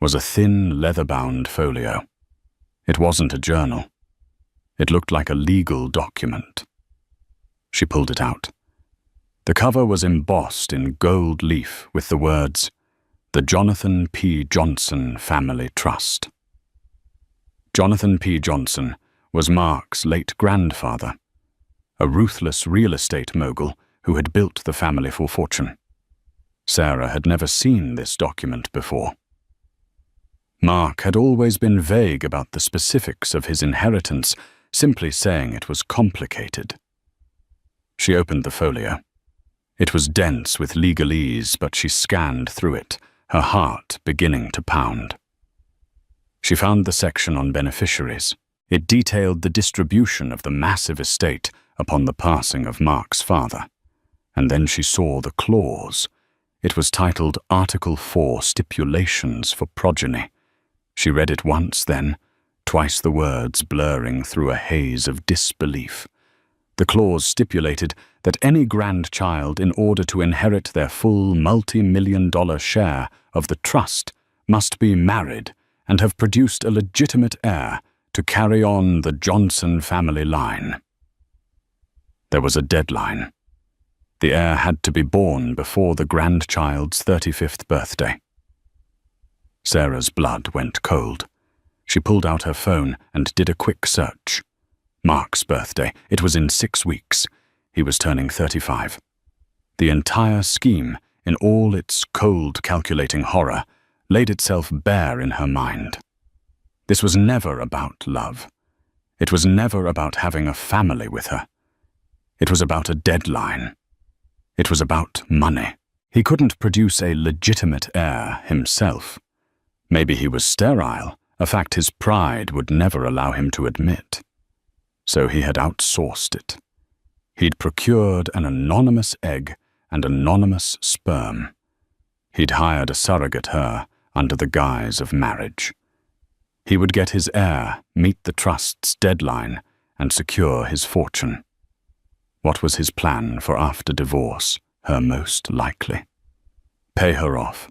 was a thin, leather-bound folio. It wasn't a journal. It looked like a legal document. She pulled it out. The cover was embossed in gold leaf with the words, "The Jonathan P. Johnson Family Trust." Jonathan P. Johnson was Mark's late grandfather, a ruthless real estate mogul who had built the family for fortune. Sarah had never seen this document before. Mark had always been vague about the specifics of his inheritance, simply saying it was complicated. She opened the folio. It was dense with legalese, but she scanned through it, her heart beginning to pound. She found the section on beneficiaries. It detailed the distribution of the massive estate upon the passing of Mark's father. And then she saw the clause. It was titled Article 4 Stipulations for Progeny. She read it once, then, twice the words blurring through a haze of disbelief. The clause stipulated that any grandchild, in order to inherit their full multi-million-dollar share of the trust, must be married and have produced a legitimate heir to carry on the Johnson family line. There was a deadline. The heir had to be born before the grandchild's 35th birthday. Sarah's blood went cold. She pulled out her phone and did a quick search. Mark's birthday. It was in 6 weeks. He was turning 35. The entire scheme, in all its cold, calculating horror, laid itself bare in her mind. This was never about love. It was never about having a family with her. It was about a deadline. It was about money. He couldn't produce a legitimate heir himself. Maybe he was sterile, a fact his pride would never allow him to admit. So he had outsourced it. He'd procured an anonymous egg and anonymous sperm. He'd hired a surrogate her under the guise of marriage. He would get his heir, meet the trust's deadline, and secure his fortune. What was his plan for after divorce, her most likely? Pay her off.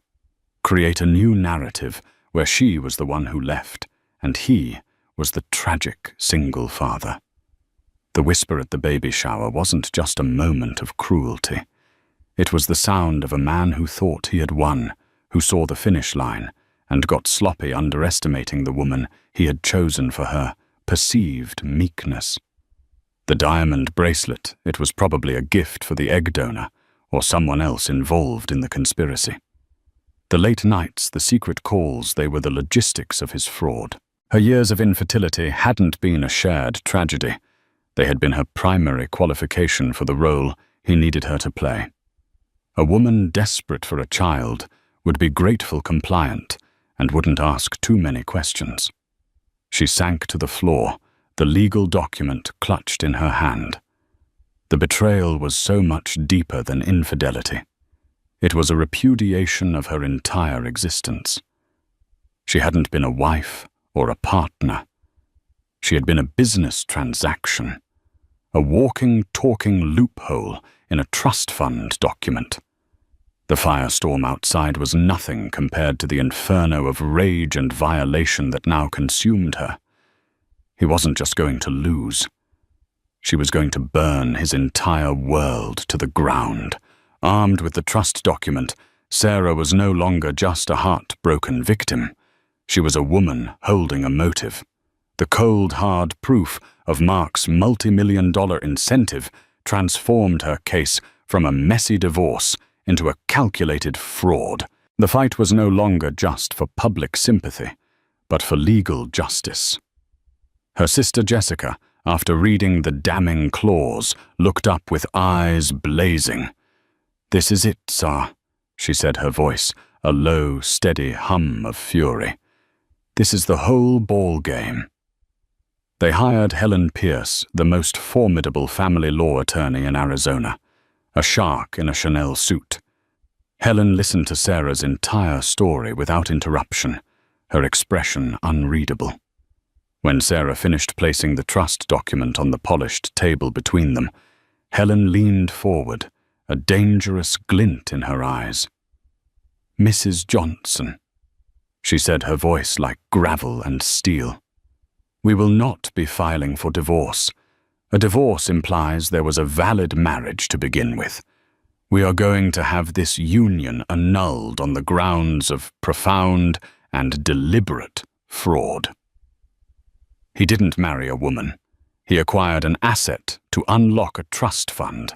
Create a new narrative where she was the one who left, and he was the tragic single father. The whisper at the baby shower wasn't just a moment of cruelty. It was the sound of a man who thought he had won, who saw the finish line, and got sloppy underestimating the woman he had chosen for her perceived meekness. The diamond bracelet, it was probably a gift for the egg donor, or someone else involved in the conspiracy. The late nights, the secret calls, they were the logistics of his fraud. Her years of infertility hadn't been a shared tragedy. They had been her primary qualification for the role he needed her to play. A woman desperate for a child would be grateful compliant and wouldn't ask too many questions. She sank to the floor, the legal document clutched in her hand. The betrayal was so much deeper than infidelity. It was a repudiation of her entire existence. She hadn't been a wife or a partner. She had been a business transaction, a walking, talking loophole in a trust fund document. The firestorm outside was nothing compared to the inferno of rage and violation that now consumed her. He wasn't just going to lose. She was going to burn his entire world to the ground. Armed with the trust document, Sarah was no longer just a heartbroken victim. She was a woman holding a motive. The cold, hard proof of Mark's multi-million-dollar incentive transformed her case from a messy divorce into a calculated fraud. The fight was no longer just for public sympathy, but for legal justice. Her sister Jessica, after reading the damning clause, looked up with eyes blazing. "This is it, sir," she said, her voice a low, steady hum of fury. "This is the whole ball game." They hired Helen Pierce, the most formidable family law attorney in Arizona, a shark in a Chanel suit. Helen listened to Sarah's entire story without interruption, her expression unreadable. When Sarah finished placing the trust document on the polished table between them, Helen leaned forward, a dangerous glint in her eyes. "Mrs. Johnson," she said, her voice like gravel and steel, "we will not be filing for divorce. A divorce implies there was a valid marriage to begin with. We are going to have this union annulled on the grounds of profound and deliberate fraud." He didn't marry a woman. He acquired an asset to unlock a trust fund.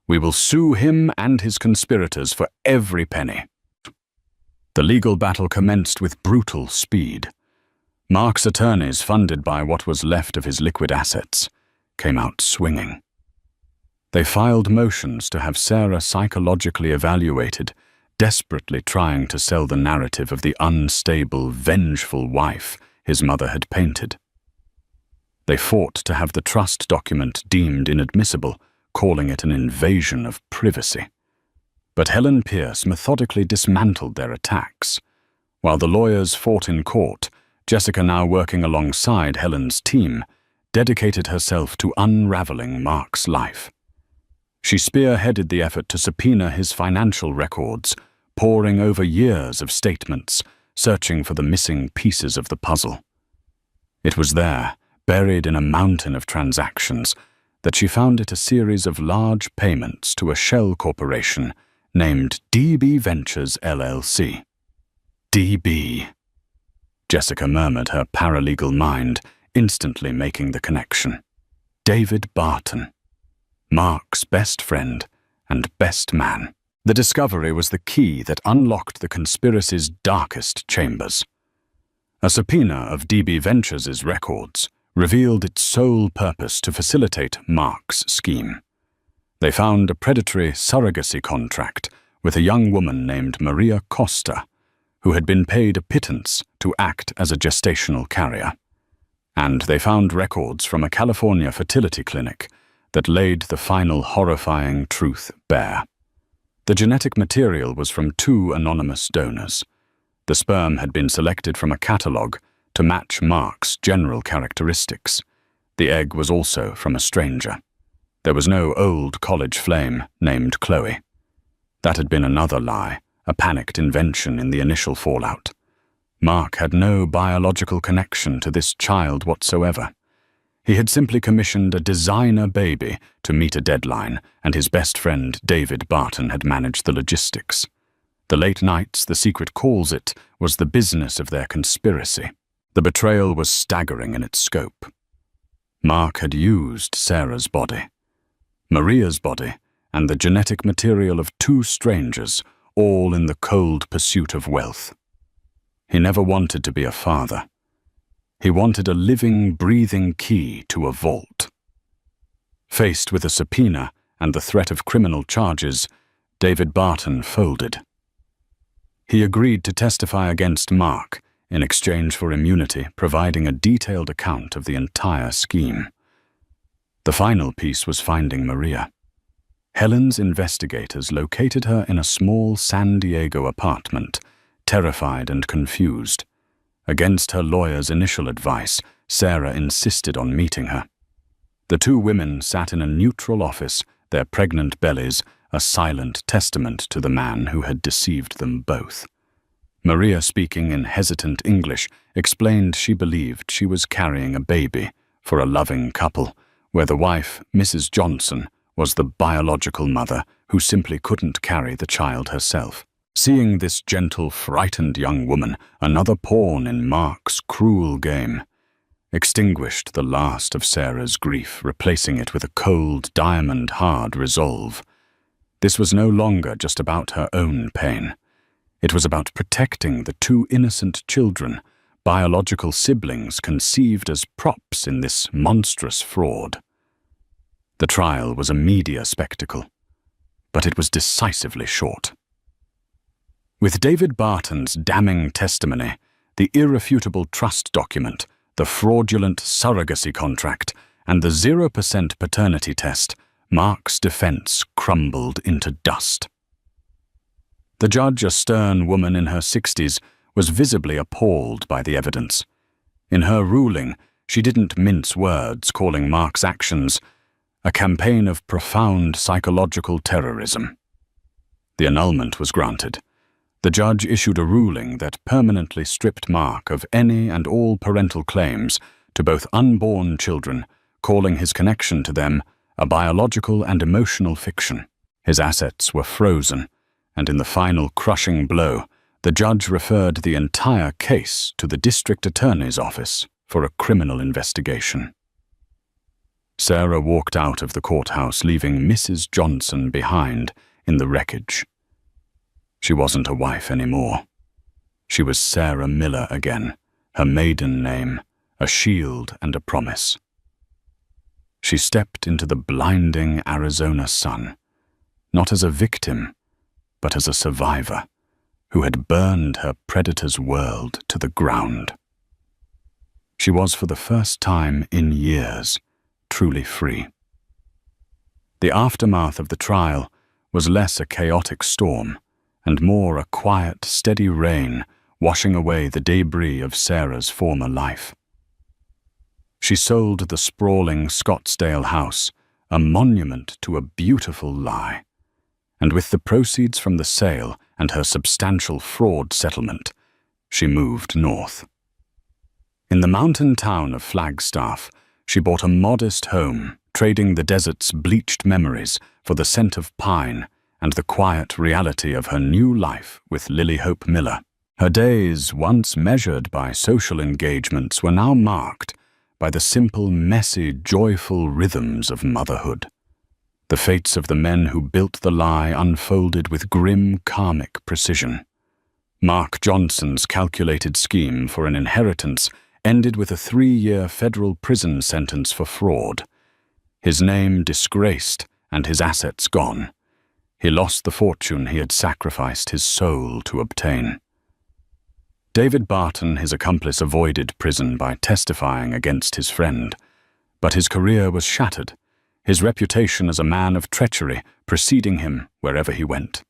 We will sue him and his conspirators for every penny. The legal battle commenced with brutal speed. Mark's attorneys, funded by what was left of his liquid assets, came out swinging. They filed motions to have Sarah psychologically evaluated, desperately trying to sell the narrative of the unstable, vengeful wife his mother had painted. They fought to have the trust document deemed inadmissible, calling it an invasion of privacy. But Helen Pierce methodically dismantled their attacks. While the lawyers fought in court, Jessica, now working alongside Helen's team, dedicated herself to unraveling Mark's life. She spearheaded the effort to subpoena his financial records, poring over years of statements, searching for the missing pieces of the puzzle. It was there, buried in a mountain of transactions, that she found it a series of large payments to a shell corporation named DB Ventures LLC. DB. Jessica murmured, her paralegal mind instantly making the connection. David Barton, Mark's best friend and best man. The discovery was the key that unlocked the conspiracy's darkest chambers. A subpoena of DB Ventures' records revealed its sole purpose to facilitate Mark's scheme. They found a predatory surrogacy contract with a young woman named Maria Costa, who had been paid a pittance to act as a gestational carrier. And they found records from a California fertility clinic that laid the final horrifying truth bare. The genetic material was from 2 anonymous donors. The sperm had been selected from a catalogue to match Mark's general characteristics. The egg was also from a stranger. There was no old college flame named Chloe. That had been another lie, a panicked invention in the initial fallout. Mark had no biological connection to this child whatsoever. He had simply commissioned a designer baby to meet a deadline, and his best friend David Barton had managed the logistics. The late nights, the secret calls it, was the business of their conspiracy. The betrayal was staggering in its scope. Mark had used Sarah's body, Maria's body, and the genetic material of 2 strangers, all in the cold pursuit of wealth. He never wanted to be a father. He wanted a living, breathing key to a vault. Faced with a subpoena and the threat of criminal charges, David Barton folded. He agreed to testify against Mark in exchange for immunity, providing a detailed account of the entire scheme. The final piece was finding Maria. Helen's investigators located her in a small San Diego apartment, terrified and confused. Against her lawyer's initial advice, Sarah insisted on meeting her. The 2 women sat in a neutral office, their pregnant bellies a silent testament to the man who had deceived them both. Maria, speaking in hesitant English, explained she believed she was carrying a baby for a loving couple, where the wife, Mrs. Johnson, was the biological mother who simply couldn't carry the child herself. Seeing this gentle, frightened young woman, another pawn in Mark's cruel game, extinguished the last of Sarah's grief, replacing it with a cold, diamond-hard resolve. This was no longer just about her own pain. It was about protecting the two innocent children, biological siblings conceived as props in this monstrous fraud. The trial was a media spectacle, but it was decisively short. With David Barton's damning testimony, the irrefutable trust document, the fraudulent surrogacy contract, and the 0% paternity test, Mark's defense crumbled into dust. The judge, a stern woman in her 60s, was visibly appalled by the evidence. In her ruling, she didn't mince words, calling Mark's actions a campaign of profound psychological terrorism. The annulment was granted. The judge issued a ruling that permanently stripped Mark of any and all parental claims to both unborn children, calling his connection to them a biological and emotional fiction. His assets were frozen, and in the final crushing blow, the judge referred the entire case to the district attorney's office for a criminal investigation. Sarah walked out of the courthouse, leaving Mrs. Johnson behind in the wreckage. She wasn't a wife anymore. She was Sarah Miller again, her maiden name, a shield and a promise. She stepped into the blinding Arizona sun, not as a victim, but as a survivor who had burned her predator's world to the ground. She was, for the first time in years, truly free. The aftermath of the trial was less a chaotic storm and more a quiet, steady rain washing away the debris of Sarah's former life. She sold the sprawling Scottsdale house, a monument to a beautiful lie, and with the proceeds from the sale and her substantial fraud settlement, she moved north. In the mountain town of Flagstaff, she bought a modest home, trading the desert's bleached memories for the scent of pine and the quiet reality of her new life with Lily Hope Miller. Her days, once measured by social engagements, were now marked by the simple, messy, joyful rhythms of motherhood. The fates of the men who built the lie unfolded with grim, karmic precision. Mark Johnson's calculated scheme for an inheritance ended with a 3-year federal prison sentence for fraud. His name disgraced and his assets gone. He lost the fortune he had sacrificed his soul to obtain. David Barton, his accomplice, avoided prison by testifying against his friend, but his career was shattered, his reputation as a man of treachery preceding him wherever he went.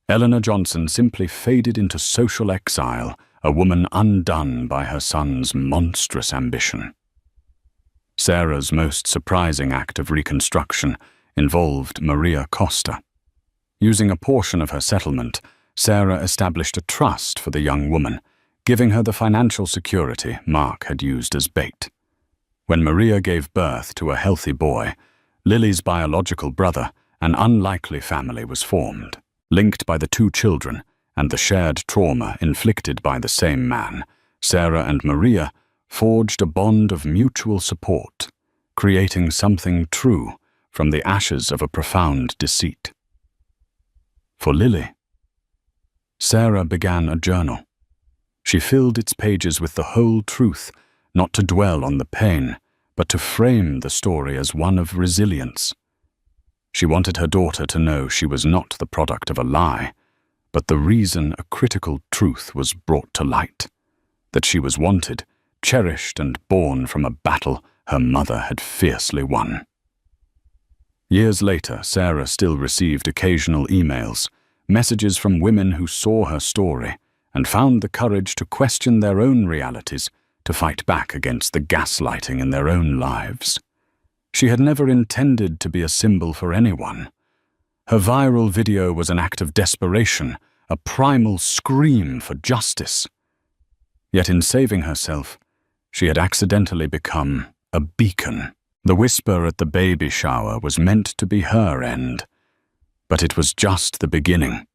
Eleanor Johnson simply faded into social exile, a woman undone by her son's monstrous ambition. Sarah's most surprising act of reconstruction involved Maria Costa. Using a portion of her settlement, Sarah established a trust for the young woman, giving her the financial security Mark had used as bait. When Maria gave birth to a healthy boy, Lily's biological brother, an unlikely family was formed. Linked by the two children and the shared trauma inflicted by the same man, Sarah and Maria forged a bond of mutual support, creating something true from the ashes of a profound deceit. For Lily, Sarah began a journal. She filled its pages with the whole truth, not to dwell on the pain, but to frame the story as one of resilience. She wanted her daughter to know she was not the product of a lie, but the reason a critical truth was brought to light, that she was wanted, cherished, and born from a battle her mother had fiercely won. Years later, Sarah still received occasional emails, messages from women who saw her story and found the courage to question their own realities, to fight back against the gaslighting in their own lives. She had never intended to be a symbol for anyone. Her viral video was an act of desperation, a primal scream for justice. Yet in saving herself, she had accidentally become a beacon. The whisper at the baby shower was meant to be her end, but it was just the beginning.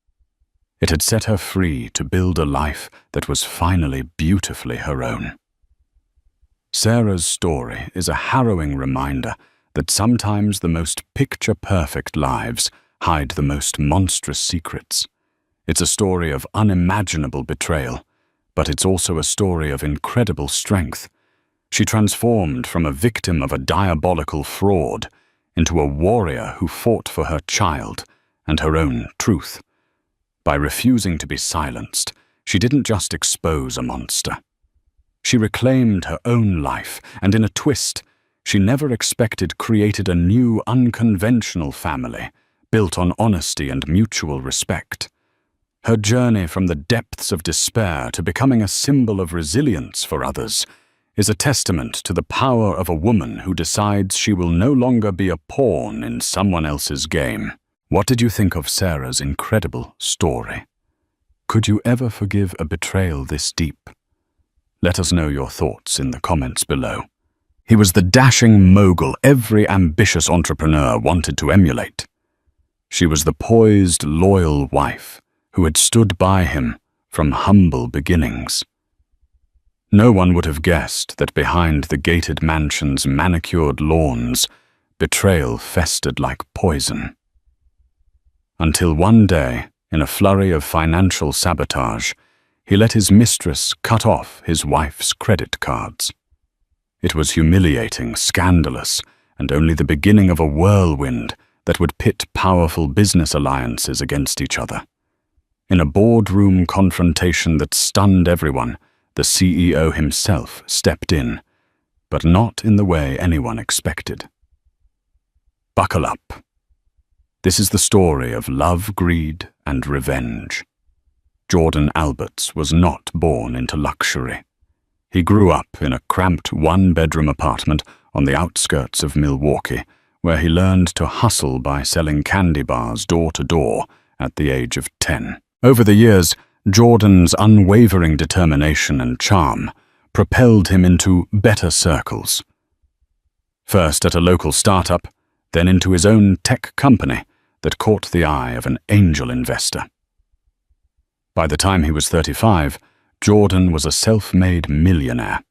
It had set her free to build a life that was finally beautifully her own. Sarah's story is a harrowing reminder that sometimes the most picture-perfect lives hide the most monstrous secrets. It's a story of unimaginable betrayal, but it's also a story of incredible strength. She transformed from a victim of a diabolical fraud into a warrior who fought for her child and her own truth. By refusing to be silenced, she didn't just expose a monster. She reclaimed her own life, and in a twist she never expected created a new, unconventional family built on honesty and mutual respect. Her journey from the depths of despair to becoming a symbol of resilience for others is a testament to the power of a woman who decides she will no longer be a pawn in someone else's game. What did you think of Sarah's incredible story? Could you ever forgive a betrayal this deep? Let us know your thoughts in the comments below. He was the dashing mogul every ambitious entrepreneur wanted to emulate. She was the poised, loyal wife who had stood by him from humble beginnings. No one would have guessed that behind the gated mansion's manicured lawns, betrayal festered like poison. Until one day, in a flurry of financial sabotage, he let his mistress cut off his wife's credit cards. It was humiliating, scandalous, and only the beginning of a whirlwind that would pit powerful business alliances against each other. In a boardroom confrontation that stunned everyone, the CEO himself stepped in, but not in the way anyone expected. Buckle up. This is the story of love, greed, and revenge. Jordan Alberts was not born into luxury. He grew up in a cramped one-bedroom apartment on the outskirts of Milwaukee, where he learned to hustle by selling candy bars door to door at the age of 10. Over the years, Jordan's unwavering determination and charm propelled him into better circles. First at a local startup, then into his own tech company that caught the eye of an angel investor. By the time he was 35, Jordan was a self-made millionaire,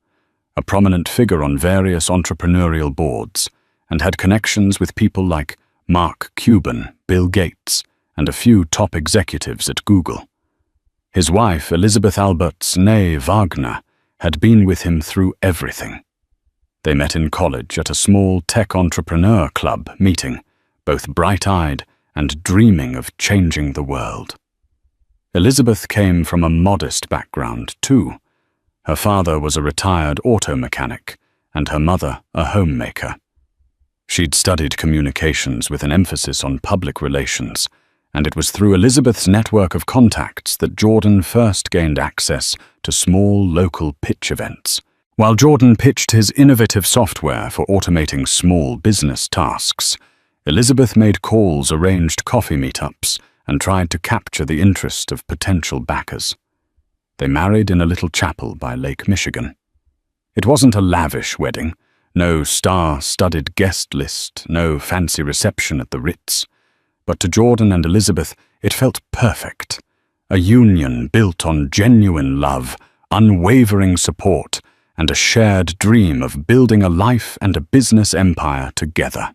a prominent figure on various entrepreneurial boards, and had connections with people like Mark Cuban, Bill Gates, and a few top executives at Google. His wife, Elizabeth Alberts née Wagner, had been with him through everything. They met in college at a small tech entrepreneur club meeting, both bright-eyed and dreaming of changing the world. Elizabeth came from a modest background, too. Her father was a retired auto mechanic, and her mother a homemaker. She'd studied communications with an emphasis on public relations, and it was through Elizabeth's network of contacts that Jordan first gained access to small local pitch events. While Jordan pitched his innovative software for automating small business tasks, Elizabeth made calls, arranged coffee meetups, and tried to capture the interest of potential backers. They married in a little chapel by Lake Michigan. It wasn't a lavish wedding, no star-studded guest list, no fancy reception at the Ritz. But to Jordan and Elizabeth, it felt perfect. A union built on genuine love, unwavering support, and a shared dream of building a life and a business empire together.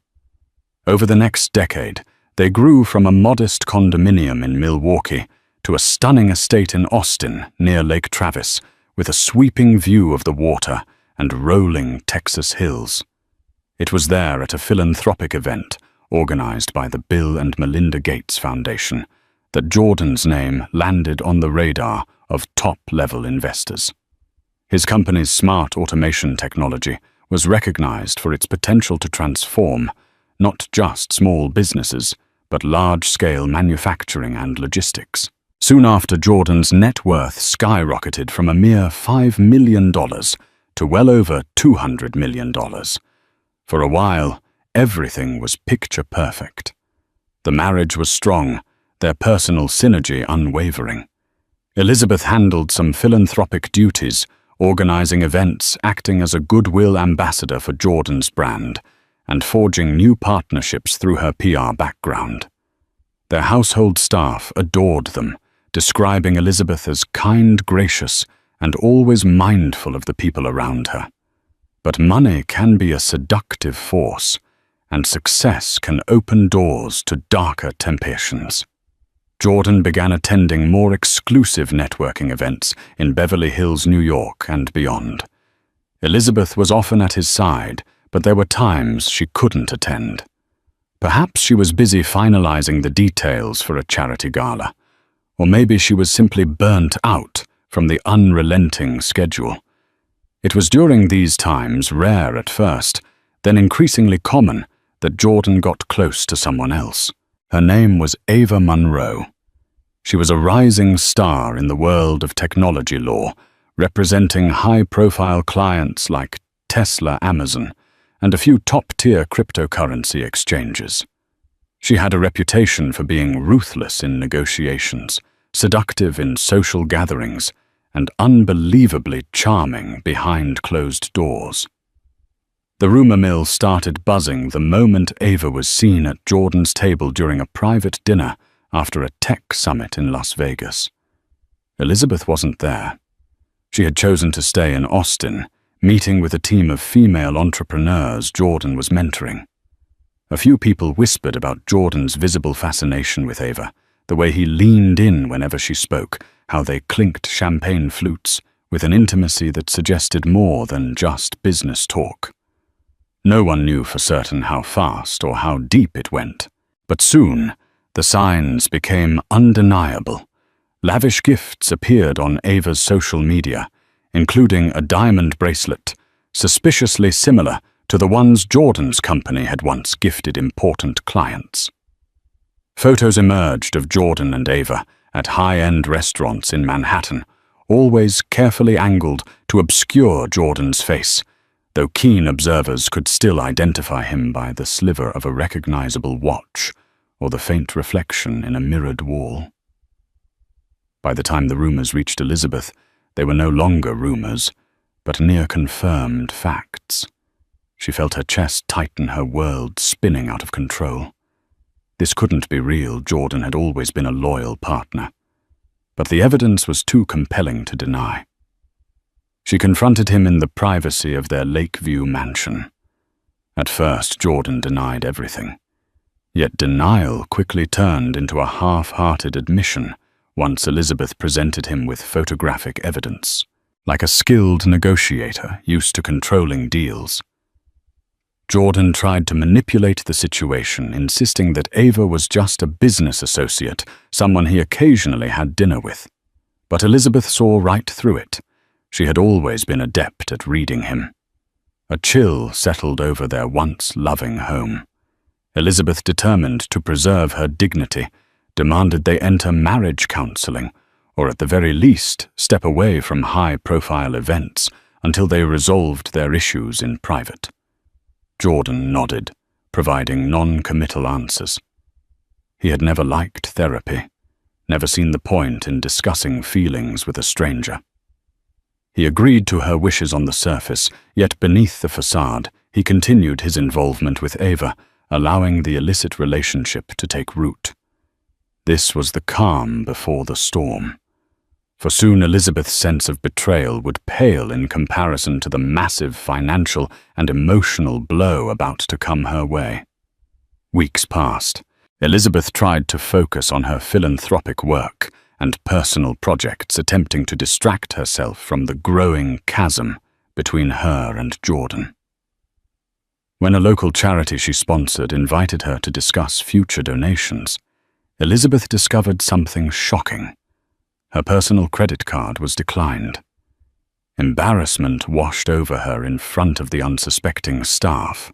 Over the next decade, they grew from a modest condominium in Milwaukee to a stunning estate in Austin near Lake Travis, with a sweeping view of the water and rolling Texas hills. It was there at a philanthropic event organized by the Bill and Melinda Gates Foundation that Jordan's name landed on the radar of top-level investors. His company's smart automation technology was recognized for its potential to transform not just small businesses, but large-scale manufacturing and logistics. Soon after, Jordan's net worth skyrocketed from a mere $5 million to well over $200 million. For a while, everything was picture perfect. The marriage was strong, their personal synergy unwavering. Elizabeth handled some philanthropic duties, organizing events, acting as a goodwill ambassador for Jordan's brand, and forging new partnerships through her PR background. Their household staff adored them, describing Elizabeth as kind, gracious, and always mindful of the people around her. But money can be a seductive force, and success can open doors to darker temptations. Jordan began attending more exclusive networking events in Beverly Hills, New York, and beyond. Elizabeth was often at his side, but there were times she couldn't attend. Perhaps she was busy finalizing the details for a charity gala, or maybe she was simply burnt out from the unrelenting schedule. It was during these times, rare at first, then increasingly common, that Jordan got close to someone else. Her name was Ava Monroe. She was a rising star in the world of technology law, representing high-profile clients like Tesla, Amazon, and a few top-tier cryptocurrency exchanges. She had a reputation for being ruthless in negotiations, seductive in social gatherings, and unbelievably charming behind closed doors. The rumor mill started buzzing the moment Ava was seen at Jordan's table during a private dinner after a tech summit in Las Vegas. Elizabeth wasn't there. She had chosen to stay in Austin, meeting with a team of female entrepreneurs Jordan was mentoring. A few people whispered about Jordan's visible fascination with Ava, the way he leaned in whenever she spoke, how they clinked champagne flutes with an intimacy that suggested more than just business talk. No one knew for certain how fast or how deep it went, but soon the signs became undeniable. Lavish gifts appeared on Ava's social media, including a diamond bracelet, suspiciously similar to the ones Jordan's company had once gifted important clients. Photos emerged of Jordan and Ava at high-end restaurants in Manhattan, always carefully angled to obscure Jordan's face, though keen observers could still identify him by the sliver of a recognizable watch or the faint reflection in a mirrored wall. By the time the rumors reached Elizabeth, they were no longer rumors, but near-confirmed facts. She felt her chest tighten, her world spinning out of control. This couldn't be real. Jordan had always been a loyal partner. But the evidence was too compelling to deny. She confronted him in the privacy of their Lakeview mansion. At first, Jordan denied everything. Yet denial quickly turned into a half-hearted admission once Elizabeth presented him with photographic evidence. Like a skilled negotiator used to controlling deals, Jordan tried to manipulate the situation, insisting that Ava was just a business associate, someone he occasionally had dinner with. But Elizabeth saw right through it. She had always been adept at reading him. A chill settled over their once loving home. Elizabeth, determined to preserve her dignity, demanded they enter marriage counseling, or at the very least step away from high-profile events until they resolved their issues in private. Jordan nodded, providing non-committal answers. He had never liked therapy, never seen the point in discussing feelings with a stranger. He agreed to her wishes on the surface, yet beneath the facade, he continued his involvement with Ava, allowing the illicit relationship to take root. This was the calm before the storm. For soon Elizabeth's sense of betrayal would pale in comparison to the massive financial and emotional blow about to come her way. Weeks passed. Elizabeth tried to focus on her philanthropic work and personal projects, attempting to distract herself from the growing chasm between her and Jordan. When a local charity she sponsored invited her to discuss future donations, Elizabeth discovered something shocking. Her personal credit card was declined. Embarrassment washed over her in front of the unsuspecting staff.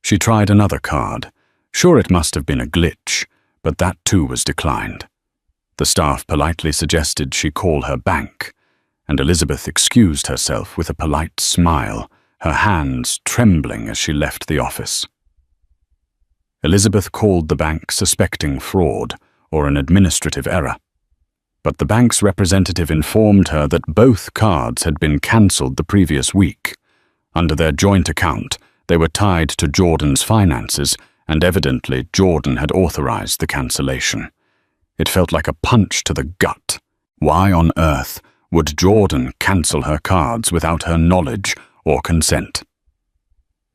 She tried another card. Sure, it must have been a glitch, but that too was declined. The staff politely suggested she call her bank, and Elizabeth excused herself with a polite smile, her hands trembling as she left the office. Elizabeth called the bank suspecting fraud or an administrative error, but the bank's representative informed her that both cards had been cancelled the previous week. Under their joint account, They were tied to Jordan's finances, and evidently Jordan had authorized the cancellation. It felt like a punch to the gut. Why on earth would Jordan cancel her cards without her knowledge or consent?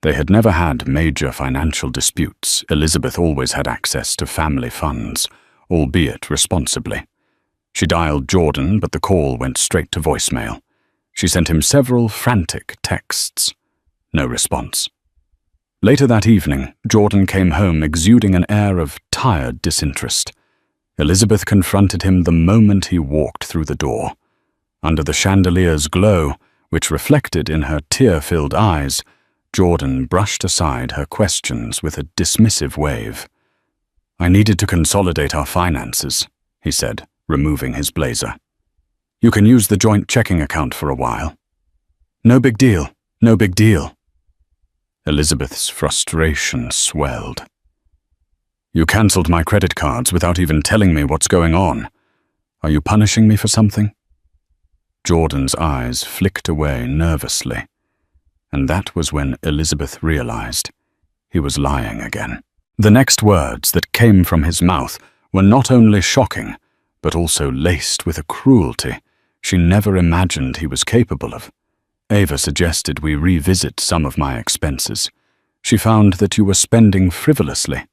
They had never had major financial disputes. Elizabeth always had access to family funds, albeit responsibly. She dialed Jordan, but the call went straight to voicemail. She sent him several frantic texts. No response. Later that evening, Jordan came home exuding an air of tired disinterest. Elizabeth confronted him the moment he walked through the door. Under the chandelier's glow, which reflected in her tear-filled eyes, Jordan brushed aside her questions with a dismissive wave. "I needed to consolidate our finances," he said, removing his blazer. "You can use the joint checking account for a while." "No big deal, no big deal." Elizabeth's frustration swelled. "You cancelled my credit cards without even telling me what's going on. Are you punishing me for something?" Jordan's eyes flicked away nervously, and that was when Elizabeth realized he was lying again. The next words that came from his mouth were not only shocking, but also laced with a cruelty she never imagined he was capable of. "Ava suggested we revisit some of my expenses. She found that you were spending frivolously.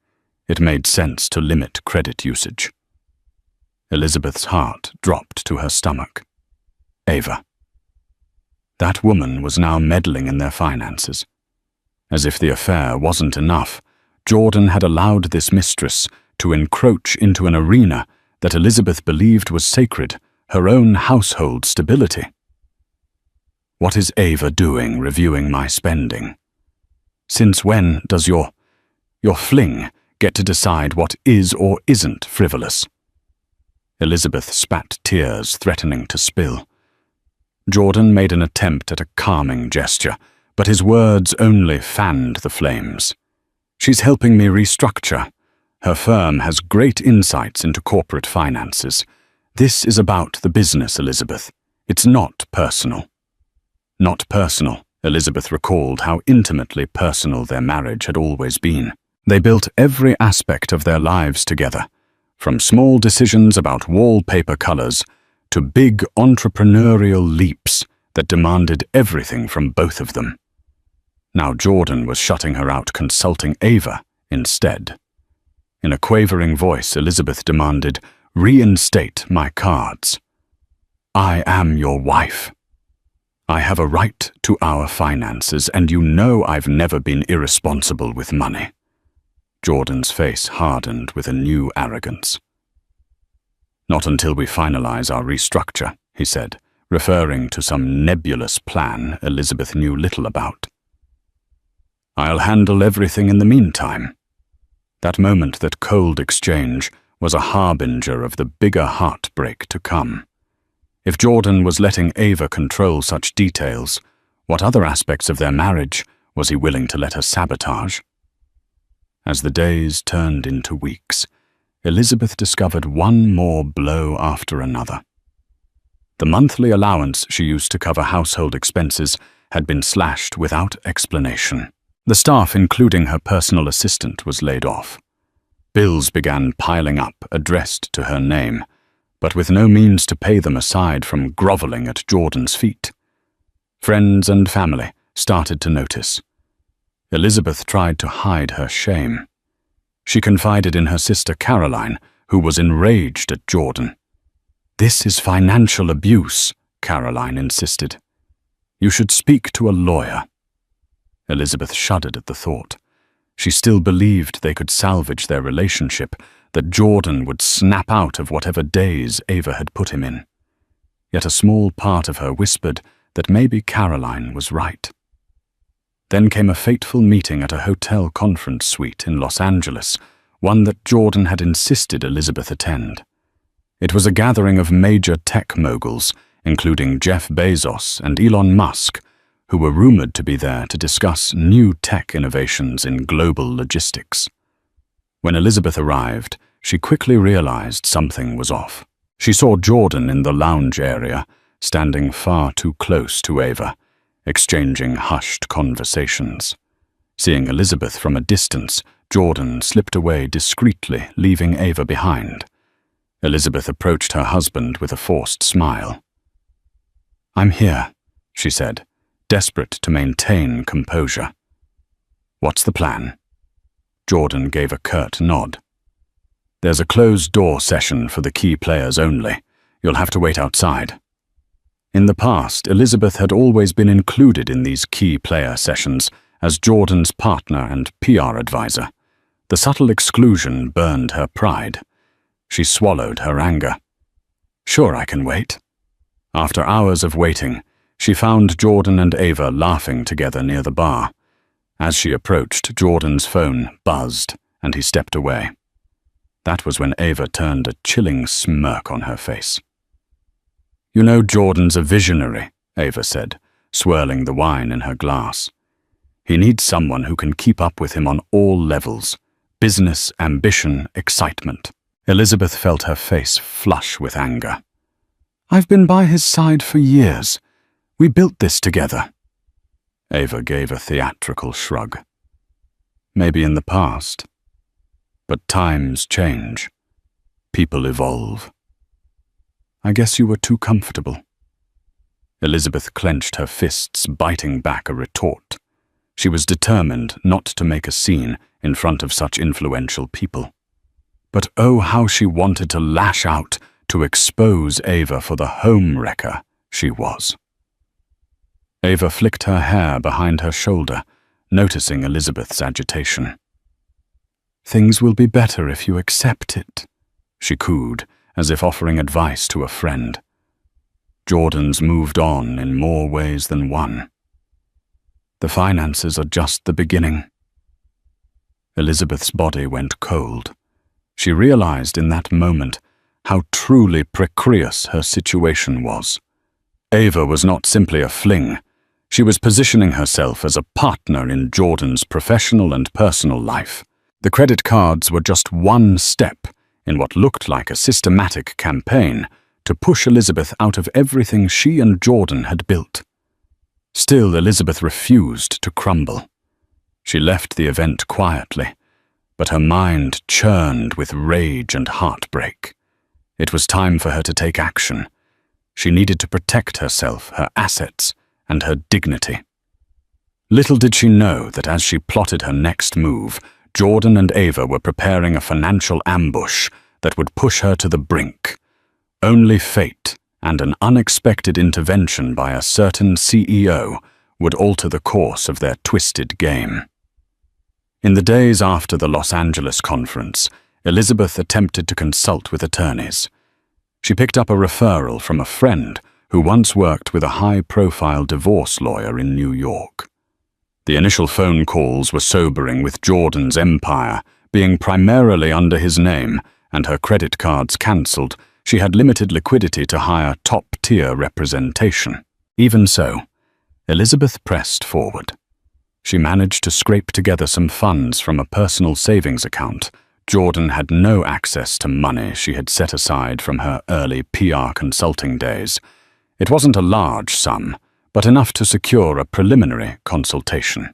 It made sense to limit credit usage." Elizabeth's heart dropped to her stomach. Ava. That woman was now meddling in their finances. As if the affair wasn't enough, Jordan had allowed this mistress to encroach into an arena that Elizabeth believed was sacred, her own household stability. "What is Ava doing reviewing my spending? Since when does your fling get to decide what is or isn't frivolous?" Elizabeth spat tears, threatening to spill. Jordan made an attempt at a calming gesture, but his words only fanned the flames. "She's helping me restructure. Her firm has great insights into corporate finances. This is about the business, Elizabeth. It's not personal." Not personal. Elizabeth recalled how intimately personal their marriage had always been. They built every aspect of their lives together, from small decisions about wallpaper colors to big entrepreneurial leaps that demanded everything from both of them. Now Jordan was shutting her out, consulting Ava instead. In a quavering voice, Elizabeth demanded, "Reinstate my cards. I am your wife. I have a right to our finances, and you know I've never been irresponsible with money." Jordan's face hardened with a new arrogance. "Not until we finalize our restructure," he said, referring to some nebulous plan Elizabeth knew little about. "I'll handle everything in the meantime." That moment, that cold exchange, was a harbinger of the bigger heartbreak to come. If Jordan was letting Ava control such details, what other aspects of their marriage was he willing to let her sabotage? As the days turned into weeks, Elizabeth discovered one more blow after another. The monthly allowance she used to cover household expenses had been slashed without explanation. The staff, including her personal assistant, was laid off. Bills began piling up, addressed to her name, but with no means to pay them aside from groveling at Jordan's feet. Friends and family started to notice. Elizabeth tried to hide her shame. She confided in her sister Caroline, who was enraged at Jordan. "This is financial abuse," Caroline insisted. "You should speak to a lawyer." Elizabeth shuddered at the thought. She still believed they could salvage their relationship, that Jordan would snap out of whatever daze Ava had put him in. Yet a small part of her whispered that maybe Caroline was right. Then came a fateful meeting at a hotel conference suite in Los Angeles, one that Jordan had insisted Elizabeth attend. It was a gathering of major tech moguls, including Jeff Bezos and Elon Musk, who were rumored to be there to discuss new tech innovations in global logistics. When Elizabeth arrived, she quickly realized something was off. She saw Jordan in the lounge area, standing far too close to Ava, exchanging hushed conversations. Seeing Elizabeth from a distance, Jordan slipped away discreetly, leaving Ava behind. Elizabeth approached her husband with a forced smile. "I'm here," she said, desperate to maintain composure. "What's the plan?" Jordan gave a curt nod. "There's a closed-door session for the key players only. You'll have to wait outside." In the past, Elizabeth had always been included in these key player sessions as Jordan's partner and PR advisor. The subtle exclusion burned her pride. She swallowed her anger. "Sure, I can wait." After hours of waiting, she found Jordan and Ava laughing together near the bar. As she approached, Jordan's phone buzzed, and he stepped away. That was when Ava turned a chilling smirk on her face. "You know Jordan's a visionary," Ava said, swirling the wine in her glass. "He needs someone who can keep up with him on all levels: business, ambition, excitement." Elizabeth felt her face flush with anger. "I've been by his side for years. We built this together." Ava gave a theatrical shrug. "Maybe in the past. But times change. People evolve. I guess you were too comfortable." Elizabeth clenched her fists, biting back a retort. She was determined not to make a scene in front of such influential people. But oh, how she wanted to lash out to expose Ava for the home-wrecker she was. Ava flicked her hair behind her shoulder, noticing Elizabeth's agitation. "Things will be better if you accept it," she cooed, as if offering advice to a friend. Jordan's moved on in more ways than one. The finances are just the beginning. Elizabeth's body went cold. She realized in that moment how truly precarious her situation was. Ava was not simply a fling. She was positioning herself as a partner in Jordan's professional and personal life. The credit cards were just one step in what looked like a systematic campaign to push Elizabeth out of everything she and Jordan had built. Still, Elizabeth refused to crumble. She left the event quietly, but her mind churned with rage and heartbreak. It was time for her to take action. She needed to protect herself, her assets, and her dignity. Little did she know that as she plotted her next move, Jordan and Ava were preparing a financial ambush that would push her to the brink. Only fate and an unexpected intervention by a certain CEO would alter the course of their twisted game. In the days after the Los Angeles conference, Elizabeth attempted to consult with attorneys. She picked up a referral from a friend who once worked with a high-profile divorce lawyer in New York. The initial phone calls were sobering, with Jordan's empire being primarily under his name and her credit cards cancelled. She had limited liquidity to hire top-tier representation. Even so, Elizabeth pressed forward. She managed to scrape together some funds from a personal savings account. Jordan had no access to money she had set aside from her early PR consulting days. It wasn't a large sum, but enough to secure a preliminary consultation.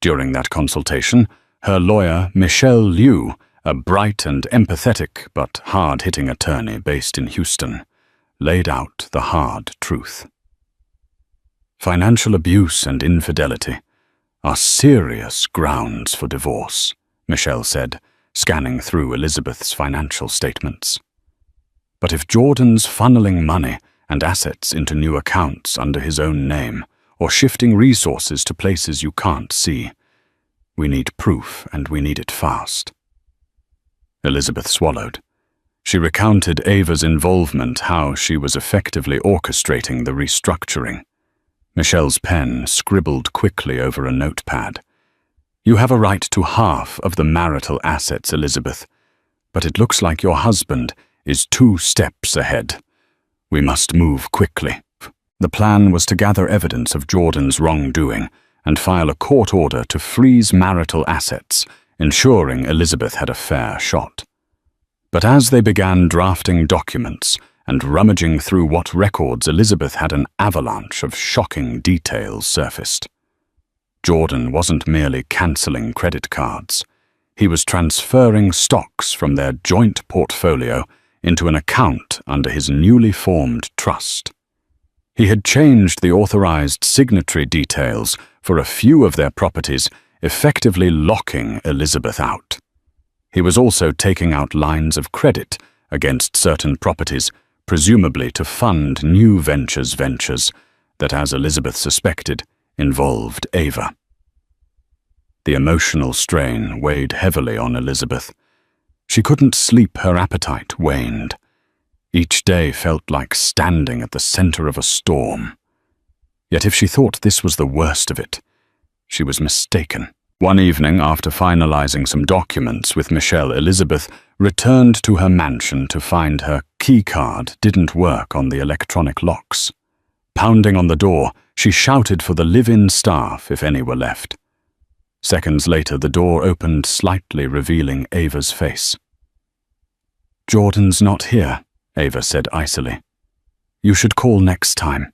During that consultation, her lawyer, Michelle Liu, a bright and empathetic but hard-hitting attorney based in Houston, laid out the hard truth. Financial abuse and infidelity are serious grounds for divorce, Michelle said, scanning through Elizabeth's financial statements. But if Jordan's funneling money and assets into new accounts under his own name, or shifting resources to places you can't see, we need proof, and we need it fast. Elizabeth swallowed. She recounted Ava's involvement, how she was effectively orchestrating the restructuring. Michelle's pen scribbled quickly over a notepad. "You have a right to half of the marital assets, Elizabeth, but it looks like your husband is 2 steps ahead. We must move quickly." The plan was to gather evidence of Jordan's wrongdoing and file a court order to freeze marital assets, ensuring Elizabeth had a fair shot. But as they began drafting documents and rummaging through what records, Elizabeth had an avalanche of shocking details surfaced. Jordan wasn't merely cancelling credit cards. He was transferring stocks from their joint portfolio into an account under his newly formed trust. He had changed the authorized signatory details for a few of their properties, effectively locking Elizabeth out. He was also taking out lines of credit against certain properties, presumably to fund new ventures that, as Elizabeth suspected, involved Ava. The emotional strain weighed heavily on Elizabeth. She couldn't sleep, her appetite waned. Each day felt like standing at the center of a storm. Yet if she thought this was the worst of it, she was mistaken. One evening, after finalizing some documents with Michelle, Elizabeth returned to her mansion to find her keycard didn't work on the electronic locks. Pounding on the door, she shouted for the live-in staff if any were left. Seconds later, the door opened slightly, revealing Ava's face. "Jordan's not here," Ava said icily. "You should call next time."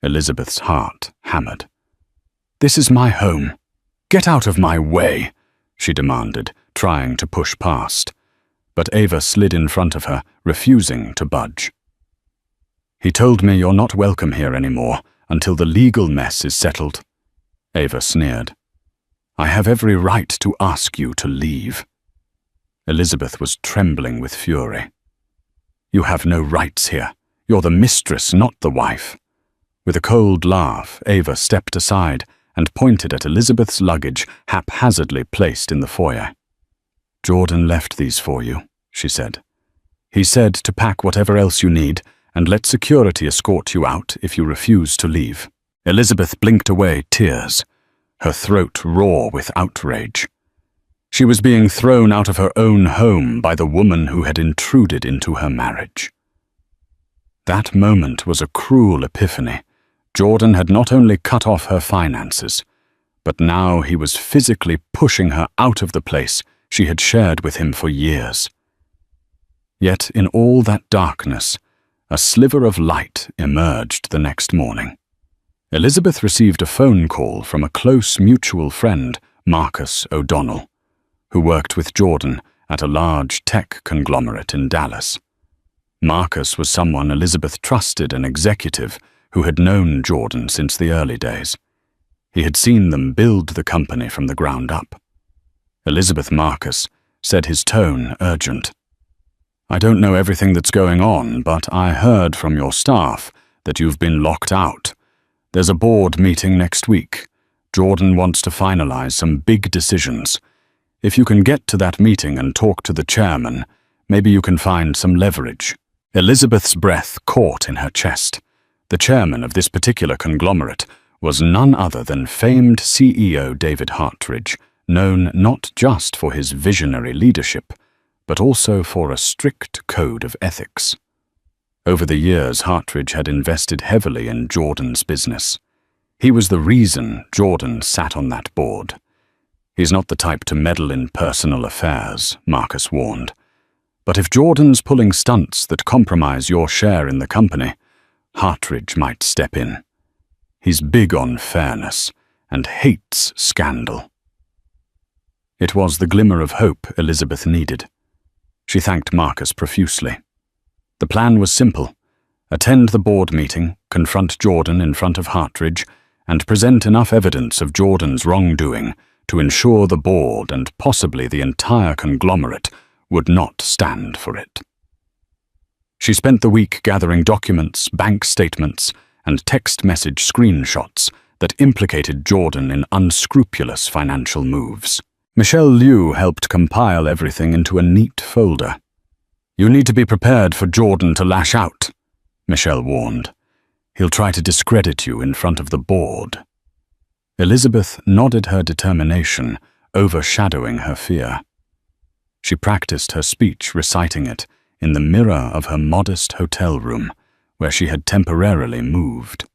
Elizabeth's heart hammered. "This is my home. Get out of my way," she demanded, trying to push past. But Ava slid in front of her, refusing to budge. "He told me you're not welcome here anymore until the legal mess is settled," Ava sneered. "I have every right to ask you to leave." Elizabeth was trembling with fury. "You have no rights here. You're the mistress, not the wife." With a cold laugh, Ava stepped aside and pointed at Elizabeth's luggage haphazardly placed in the foyer. "Jordan left these for you," she said. "He said to pack whatever else you need and let security escort you out if you refuse to leave." Elizabeth blinked away tears, her throat raw with outrage. She was being thrown out of her own home by the woman who had intruded into her marriage. That moment was a cruel epiphany. Jordan had not only cut off her finances, but now he was physically pushing her out of the place she had shared with him for years. Yet in all that darkness, a sliver of light emerged the next morning. Elizabeth received a phone call from a close mutual friend, Marcus O'Donnell, who worked with Jordan at a large tech conglomerate in Dallas. Marcus was someone Elizabeth trusted, an executive who had known Jordan since the early days. He had seen them build the company from the ground up. Elizabeth Marcus said, his tone urgent. "I don't know everything that's going on, but I heard from your staff that you've been locked out. There's a board meeting next week. Jordan wants to finalize some big decisions. If you can get to that meeting and talk to the chairman, maybe you can find some leverage." Elizabeth's breath caught in her chest. The chairman of this particular conglomerate was none other than famed CEO David Hartridge, known not just for his visionary leadership, but also for a strict code of ethics. Over the years, Hartridge had invested heavily in Jordan's business. He was the reason Jordan sat on that board. "He's not the type to meddle in personal affairs," Marcus warned. "But if Jordan's pulling stunts that compromise your share in the company, Hartridge might step in. He's big on fairness and hates scandal." It was the glimmer of hope Elizabeth needed. She thanked Marcus profusely. The plan was simple: attend the board meeting, confront Jordan in front of Hartridge, and present enough evidence of Jordan's wrongdoing to ensure the board and possibly the entire conglomerate would not stand for it. She spent the week gathering documents, bank statements, and text message screenshots that implicated Jordan in unscrupulous financial moves. Michelle Liu helped compile everything into a neat folder. "You need to be prepared for Jordan to lash out," Michelle warned. "He'll try to discredit you in front of the board." Elizabeth nodded her determination, overshadowing her fear. She practiced her speech, reciting it in the mirror of her modest hotel room, where she had temporarily moved.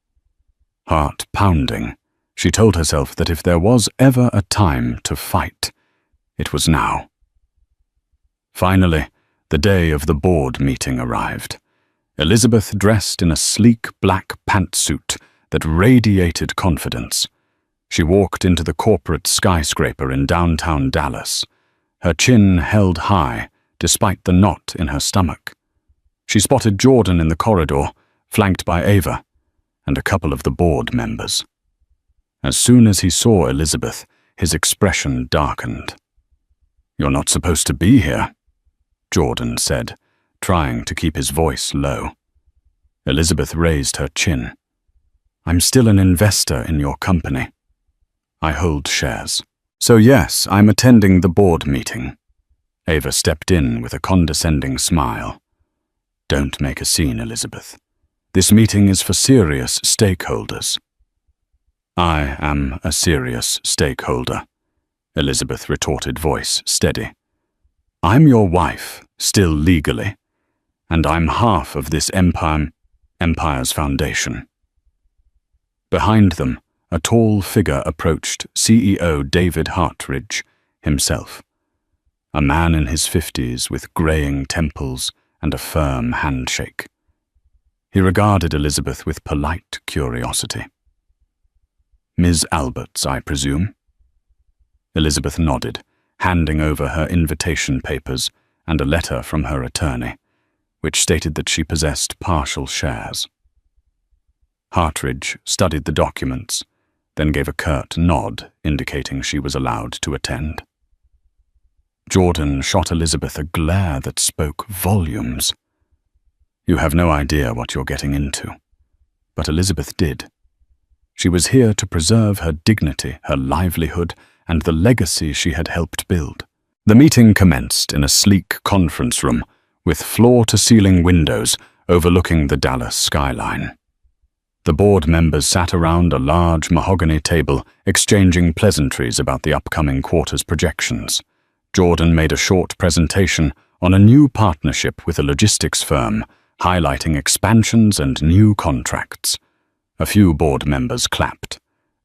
Heart pounding, she told herself that if there was ever a time to fight, it was now. Finally, the day of the board meeting arrived. Elizabeth dressed in a sleek black pantsuit that radiated confidence. She walked into the corporate skyscraper in downtown Dallas, her chin held high despite the knot in her stomach. She spotted Jordan in the corridor, flanked by Ava and a couple of the board members. As soon as he saw Elizabeth, his expression darkened. "You're not supposed to be here," Jordan said, trying to keep his voice low. Elizabeth raised her chin. "I'm still an investor in your company. I hold shares. So yes, I'm attending the board meeting." Ava stepped in with a condescending smile. "Don't make a scene, Elizabeth. This meeting is for serious stakeholders." "I am a serious stakeholder," Elizabeth retorted, voice steady. "I'm your wife, still legally, and I'm half of this empire's foundation." Behind them, a tall figure approached, CEO David Hartridge himself, a man in his 50s with graying temples and a firm handshake. He regarded Elizabeth with polite curiosity. "Ms. Alberts, I presume?" Elizabeth nodded, handing over her invitation papers and a letter from her attorney, which stated that she possessed partial shares. Hartridge studied the documents, then gave a curt nod indicating she was allowed to attend. Jordan shot Elizabeth a glare that spoke volumes. "You have no idea what you're getting into." But Elizabeth did. She was here to preserve her dignity, her livelihood, and the legacy she had helped build. The meeting commenced in a sleek conference room with floor-to-ceiling windows overlooking the Dallas skyline. The board members sat around a large mahogany table, exchanging pleasantries about the upcoming quarter's projections. Jordan made a short presentation on a new partnership with a logistics firm, highlighting expansions and new contracts. A few board members clapped.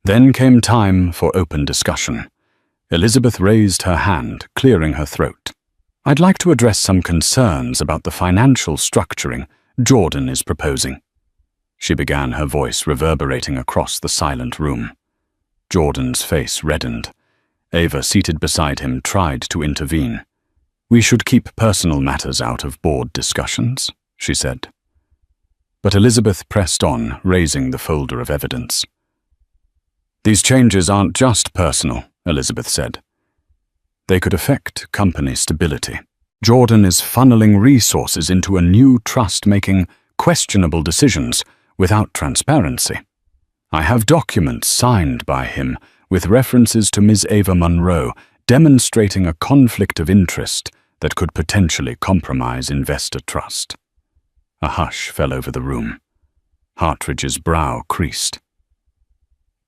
Then came time for open discussion. Elizabeth raised her hand, clearing her throat. "I'd like to address some concerns about the financial structuring Jordan is proposing." She began, her voice reverberating across the silent room. Jordan's face reddened. Ava, seated beside him, tried to intervene. "We should keep personal matters out of board discussions," she said. But Elizabeth pressed on, raising the folder of evidence. "These changes aren't just personal," Elizabeth said. "They could affect company stability. Jordan is funneling resources into a new trust, making questionable decisions without transparency. I have documents signed by him with references to Ms. Ava Monroe, demonstrating a conflict of interest that could potentially compromise investor trust." A hush fell over the room. Hartridge's brow creased.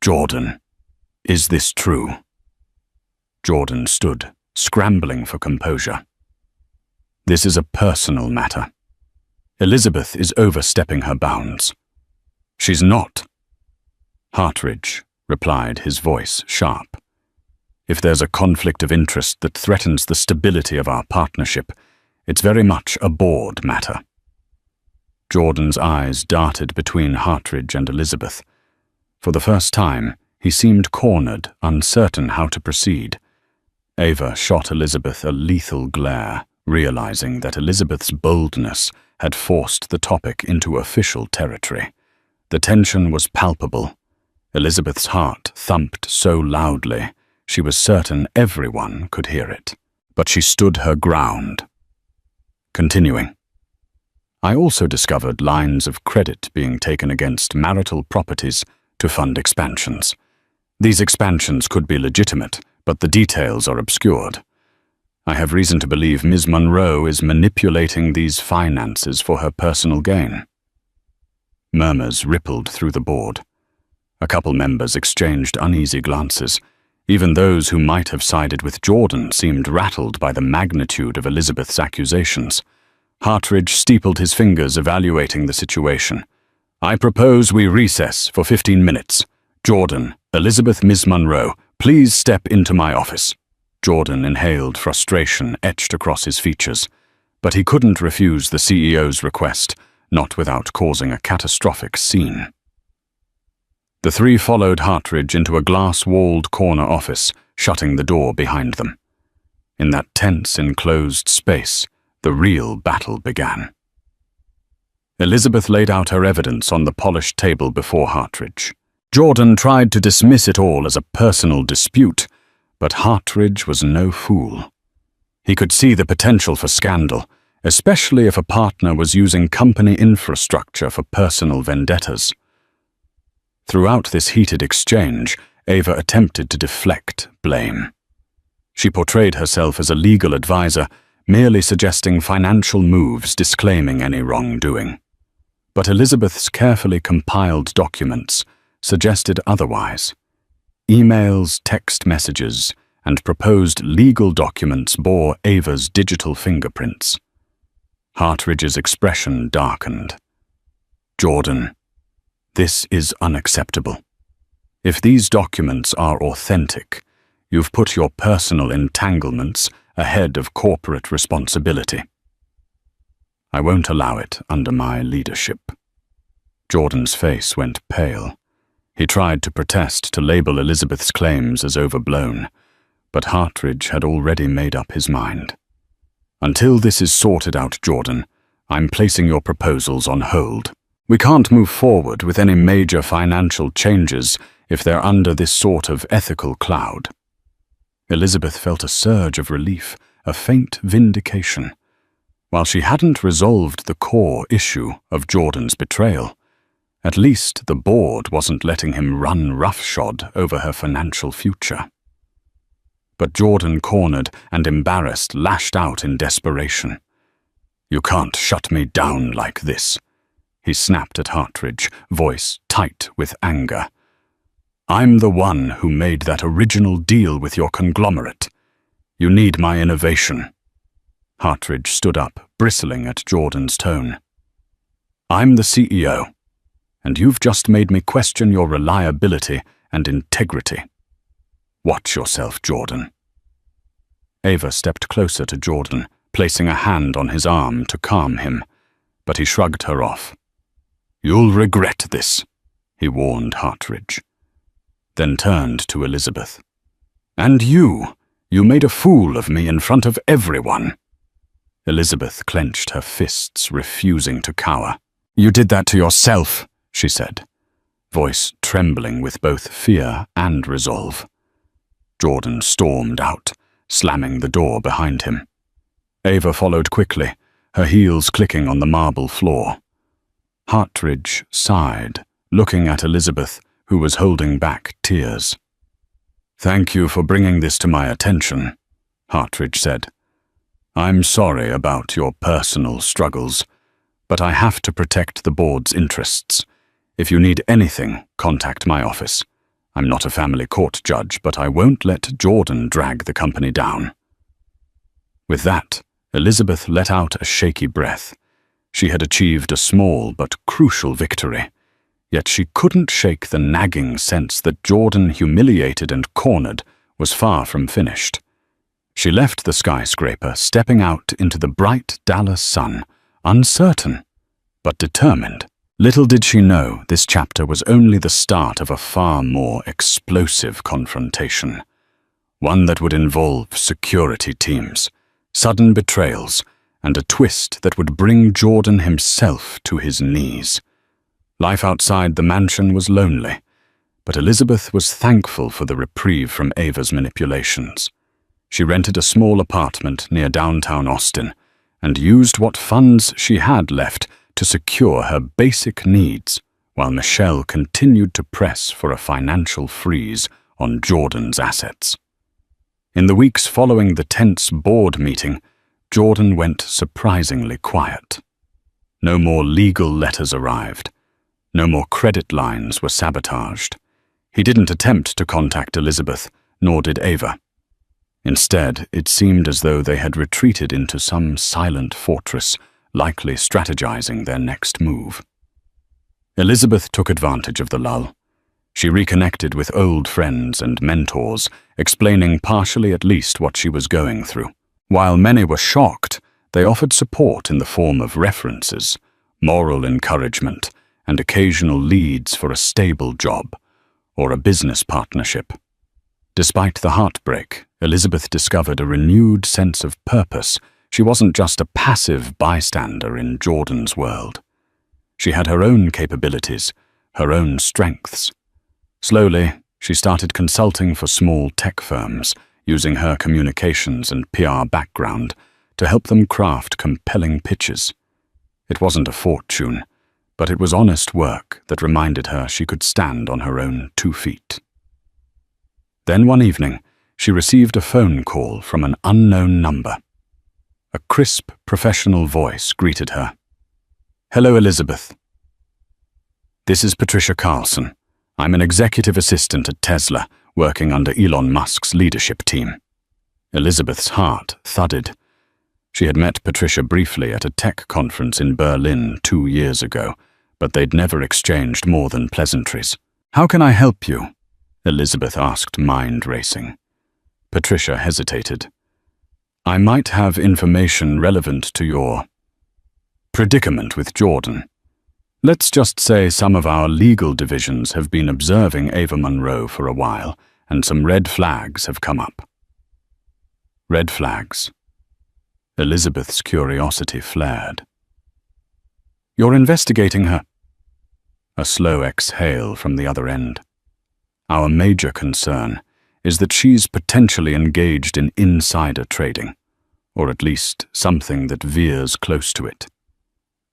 "Jordan, is this true?" Jordan stood, scrambling for composure. "This is a personal matter. Elizabeth is overstepping her bounds." "She's not," Hartridge replied, his voice sharp. "If there's a conflict of interest that threatens the stability of our partnership, it's very much a board matter." Jordan's eyes darted between Hartridge and Elizabeth. For the first time, he seemed cornered, uncertain how to proceed. Ava shot Elizabeth a lethal glare, realizing that Elizabeth's boldness had forced the topic into official territory. The tension was palpable. Elizabeth's heart thumped so loudly, she was certain everyone could hear it. But she stood her ground. Continuing. "I also discovered lines of credit being taken against marital properties to fund expansions. These expansions could be legitimate, but the details are obscured. I have reason to believe Ms. Monroe is manipulating these finances for her personal gain." Murmurs rippled through the board. A couple members exchanged uneasy glances. Even those who might have sided with Jordan seemed rattled by the magnitude of Elizabeth's accusations. Hartridge steepled his fingers, evaluating the situation. "I propose we recess for 15 minutes. Jordan, Elizabeth, Ms. Monroe, please step into my office." Jordan inhaled frustration etched across his features, but he couldn't refuse the CEO's request, not without causing a catastrophic scene. The three followed Hartridge into a glass-walled corner office, shutting the door behind them. In that tense, enclosed space, the real battle began. Elizabeth laid out her evidence on the polished table before Hartridge. Jordan tried to dismiss it all as a personal dispute, but Hartridge was no fool. He could see the potential for scandal, especially if a partner was using company infrastructure for personal vendettas. Throughout this heated exchange, Ava attempted to deflect blame. She portrayed herself as a legal advisor, merely suggesting financial moves, disclaiming any wrongdoing. But Elizabeth's carefully compiled documents suggested otherwise. Emails, text messages, and proposed legal documents bore Ava's digital fingerprints. Hartridge's expression darkened. "Jordan, this is unacceptable. If these documents are authentic, you've put your personal entanglements ahead of corporate responsibility. I won't allow it under my leadership." Jordan's face went pale. He tried to protest, to label Elizabeth's claims as overblown, but Hartridge had already made up his mind. "Until this is sorted out, Jordan, I'm placing your proposals on hold. We can't move forward with any major financial changes if they're under this sort of ethical cloud." Elizabeth felt a surge of relief, a faint vindication. While she hadn't resolved the core issue of Jordan's betrayal, at least the board wasn't letting him run roughshod over her financial future. But Jordan, cornered and embarrassed, lashed out in desperation. "You can't shut me down like this," he snapped at Hartridge, voice tight with anger. "I'm the one who made that original deal with your conglomerate. You need my innovation." Hartridge stood up, bristling at Jordan's tone. "I'm the CEO, and you've just made me question your reliability and integrity. Watch yourself, Jordan." Ava stepped closer to Jordan, placing a hand on his arm to calm him, but he shrugged her off. "You'll regret this," he warned Hartridge, then turned to Elizabeth. "And you made a fool of me in front of everyone." Elizabeth clenched her fists, refusing to cower. "You did that to yourself," she said, voice trembling with both fear and resolve. Jordan stormed out, slamming the door behind him. Ava followed quickly, her heels clicking on the marble floor. Hartridge sighed, looking at Elizabeth, who was holding back tears. "Thank you for bringing this to my attention," Hartridge said. "I'm sorry about your personal struggles, but I have to protect the board's interests. If you need anything, contact my office. I'm not a family court judge, but I won't let Jordan drag the company down." With that, Elizabeth let out a shaky breath. She had achieved a small but crucial victory, yet she couldn't shake the nagging sense that Jordan, humiliated and cornered, was far from finished. She left the skyscraper, stepping out into the bright Dallas sun, uncertain, but determined. Little did she know this chapter was only the start of a far more explosive confrontation, one that would involve security teams, sudden betrayals, and a twist that would bring Jordan himself to his knees. Life outside the mansion was lonely, but Elizabeth was thankful for the reprieve from Ava's manipulations. She rented a small apartment near downtown Austin and used what funds she had left to secure her basic needs, while Michelle continued to press for a financial freeze on Jordan's assets. In the weeks following the tense board meeting, Jordan went surprisingly quiet. No more legal letters arrived. No more credit lines were sabotaged. He didn't attempt to contact Elizabeth, nor did Ava. Instead, it seemed as though they had retreated into some silent fortress, likely strategizing their next move. Elizabeth took advantage of the lull. She reconnected with old friends and mentors, explaining partially at least what she was going through. While many were shocked, they offered support in the form of references, moral encouragement, and occasional leads for a stable job, or a business partnership. Despite the heartbreak, Elizabeth discovered a renewed sense of purpose. She wasn't just a passive bystander in Jordan's world. She had her own capabilities, her own strengths. Slowly, she started consulting for small tech firms, using her communications and PR background to help them craft compelling pitches. It wasn't a fortune, but it was honest work that reminded her she could stand on her own 2 feet. Then one evening, she received a phone call from an unknown number. A crisp, professional voice greeted her. "Hello, Elizabeth. This is Patricia Carlson. I'm an executive assistant at Tesla, working under Elon Musk's leadership team." Elizabeth's heart thudded. She had met Patricia briefly at a tech conference in Berlin 2 years ago, but they'd never exchanged more than pleasantries. "How can I help you?" Elizabeth asked, mind racing. Patricia hesitated. "I might have information relevant to your predicament with Jordan. Let's just say some of our legal divisions have been observing Ava Monroe for a while, and some red flags have come up." Red flags. Elizabeth's curiosity flared. "You're investigating her?" A slow exhale from the other end. "Our major concern is that she's potentially engaged in insider trading, or at least something that veers close to it.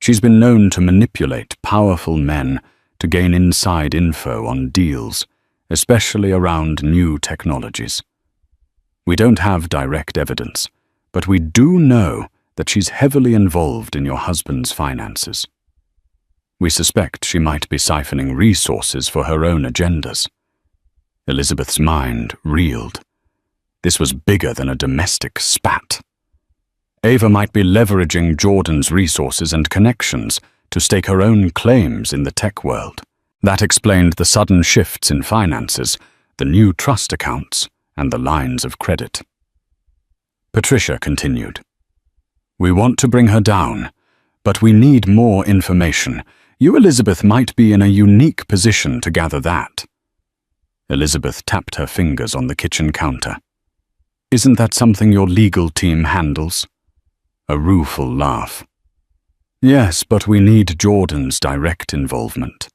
She's been known to manipulate powerful men to gain inside info on deals, especially around new technologies. We don't have direct evidence, but we do know that she's heavily involved in your husband's finances. We suspect she might be siphoning resources for her own agendas." Elizabeth's mind reeled. This was bigger than a domestic spat. Ava might be leveraging Jordan's resources and connections to stake her own claims in the tech world. That explained the sudden shifts in finances, the new trust accounts, and the lines of credit. Patricia continued. "We want to bring her down, but we need more information. You, Elizabeth, might be in a unique position to gather that." Elizabeth tapped her fingers on the kitchen counter. "Isn't that something your legal team handles?" A rueful laugh. "Yes, but we need Jordan's direct involvement.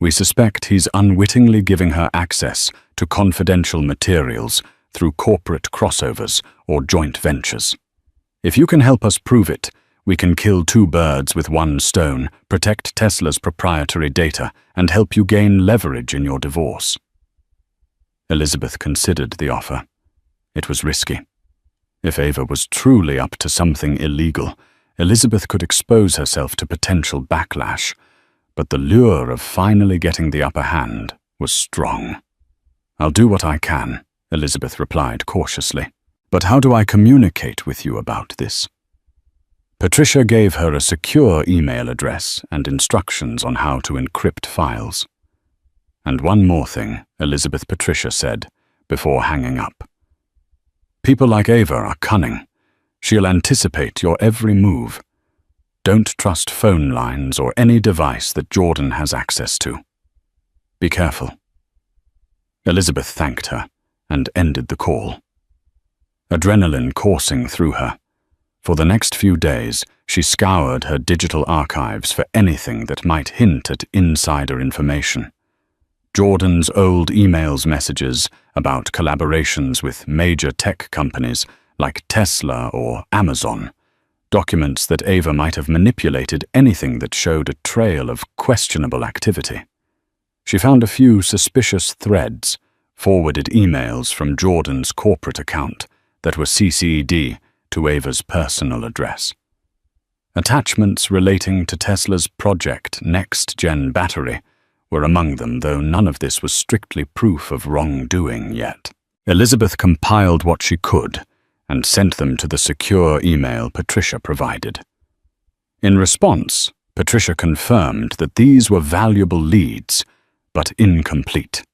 We suspect he's unwittingly giving her access to confidential materials through corporate crossovers or joint ventures. If you can help us prove it, we can kill 2 birds with 1 stone, protect Tesla's proprietary data, and help you gain leverage in your divorce." Elizabeth considered the offer. It was risky. If Ava was truly up to something illegal, Elizabeth could expose herself to potential backlash, but the lure of finally getting the upper hand was strong. "I'll do what I can," Elizabeth replied cautiously. "But how do I communicate with you about this?" Patricia gave her a secure email address and instructions on how to encrypt files. "And one more thing," Patricia said, before hanging up. "People like Ava are cunning. She'll anticipate your every move. Don't trust phone lines or any device that Jordan has access to. Be careful." Elizabeth thanked her and ended the call. Adrenaline coursing through her. For the next few days, she scoured her digital archives for anything that might hint at insider information. Jordan's old emails messages about collaborations with major tech companies like Tesla or Amazon, documents that Ava might have manipulated anything that showed a trail of questionable activity. She found a few suspicious threads, forwarded emails from Jordan's corporate account that were CC'd to Ava's personal address. Attachments relating to Tesla's Project Next Gen battery were among them, though none of this was strictly proof of wrongdoing yet. Elizabeth compiled what she could and sent them to the secure email Patricia provided. In response, Patricia confirmed that these were valuable leads, but incomplete.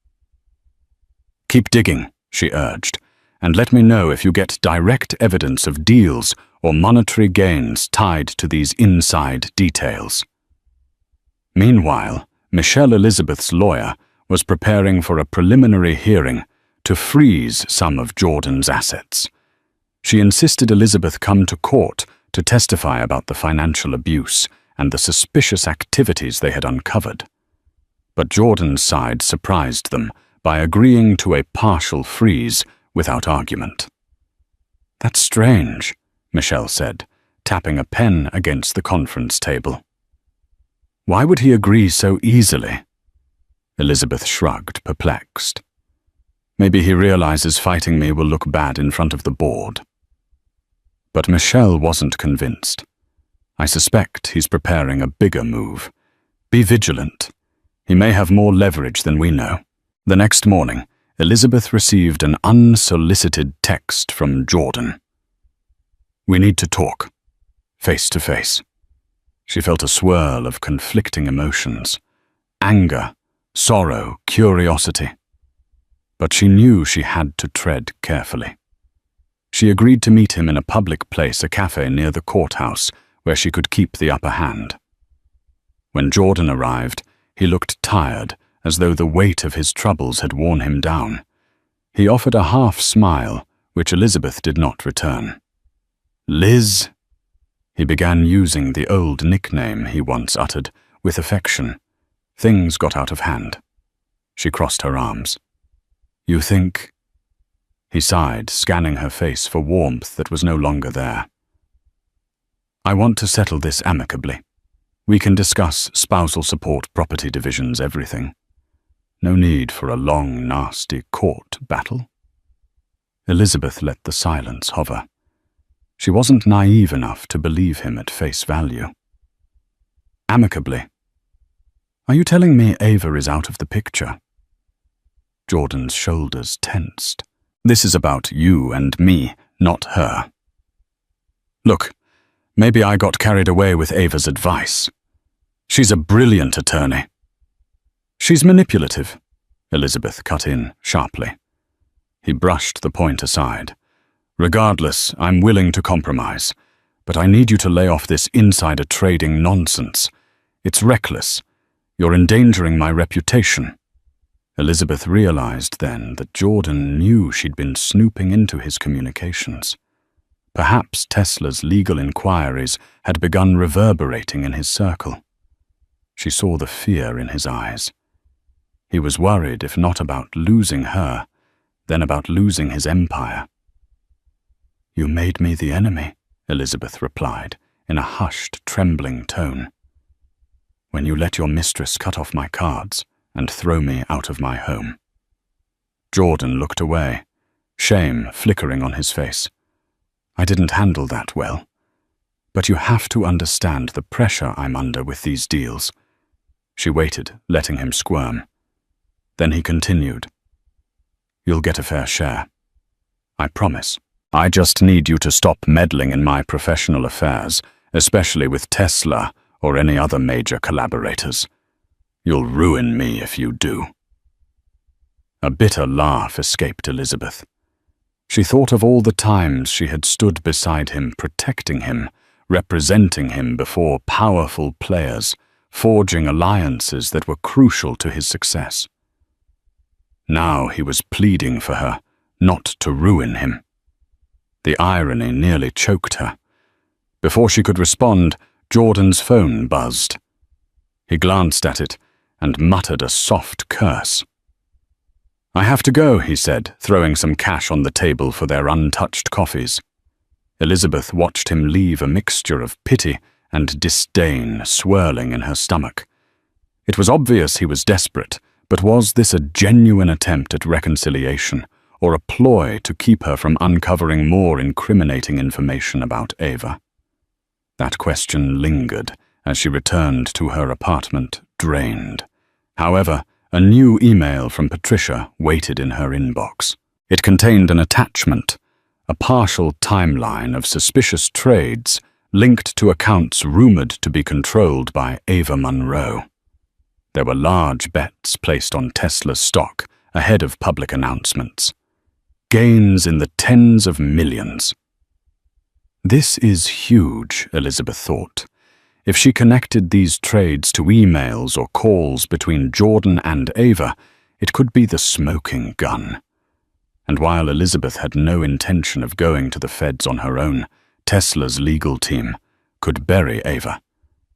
"Keep digging," she urged, "and let me know if you get direct evidence of deals or monetary gains tied to these inside details." Meanwhile, Michelle Elizabeth's lawyer was preparing for a preliminary hearing to freeze some of Jordan's assets. She insisted Elizabeth come to court to testify about the financial abuse and the suspicious activities they had uncovered. But Jordan's side surprised them by agreeing to a partial freeze without argument. "That's strange," Michelle said, tapping a pen against the conference table. "Why would he agree so easily?" Elizabeth shrugged, perplexed. "Maybe he realizes fighting me will look bad in front of the board." But Michelle wasn't convinced. "I suspect he's preparing a bigger move. Be vigilant. He may have more leverage than we know." The next morning, Elizabeth received an unsolicited text from Jordan. "We need to talk, face to face." She felt a swirl of conflicting emotions: anger, sorrow, curiosity. But she knew she had to tread carefully. She agreed to meet him in a public place, a cafe near the courthouse, where she could keep the upper hand. When Jordan arrived, he looked tired, as though the weight of his troubles had worn him down. He offered a half-smile, which Elizabeth did not return. "Liz," he began using the old nickname he once uttered, with affection. Things got out of hand. She crossed her arms. "You think—" He sighed, scanning her face for warmth that was no longer there. "I want to settle this amicably. We can discuss spousal support, property divisions, everything. No need for a long, nasty court battle." Elizabeth let the silence hover. She wasn't naive enough to believe him at face value. "Amicably? Are you telling me Ava is out of the picture?" Jordan's shoulders tensed. "This is about you and me, not her. Look, maybe I got carried away with Ava's advice. She's a brilliant attorney." "She's manipulative," Elizabeth cut in sharply. He brushed the point aside. "Regardless, I'm willing to compromise, but I need you to lay off this insider trading nonsense. It's reckless. You're endangering my reputation." Elizabeth realized then that Jordan knew she'd been snooping into his communications. Perhaps Tesla's legal inquiries had begun reverberating in his circle. She saw the fear in his eyes. He was worried, if not about losing her, then about losing his empire. "You made me the enemy," Elizabeth replied, in a hushed, trembling tone. "When you let your mistress cut off my cards and throw me out of my home." Jordan looked away, shame flickering on his face. "I didn't handle that well. But you have to understand the pressure I'm under with these deals." She waited, letting him squirm. Then he continued. "You'll get a fair share. I promise. I just need you to stop meddling in my professional affairs, especially with Tesla or any other major collaborators. You'll ruin me if you do." A bitter laugh escaped Elizabeth. She thought of all the times she had stood beside him, protecting him, representing him before powerful players, forging alliances that were crucial to his success. Now he was pleading for her, not to ruin him. The irony nearly choked her. Before she could respond, Jordan's phone buzzed. He glanced at it and muttered a soft curse. "I have to go," he said, throwing some cash on the table for their untouched coffees. Elizabeth watched him leave a mixture of pity and disdain swirling in her stomach. It was obvious he was desperate, but was this a genuine attempt at reconciliation, or a ploy to keep her from uncovering more incriminating information about Ava? That question lingered as she returned to her apartment, drained. However, a new email from Patricia waited in her inbox. It contained an attachment, a partial timeline of suspicious trades linked to accounts rumored to be controlled by Ava Monroe. There were large bets placed on Tesla's stock ahead of public announcements. Gains in the tens of millions. This is huge, Elizabeth thought. If she connected these trades to emails or calls between Jordan and Ava, It could be the smoking gun. And while Elizabeth had no intention of going to the feds on her own, Tesla's legal team could bury Ava,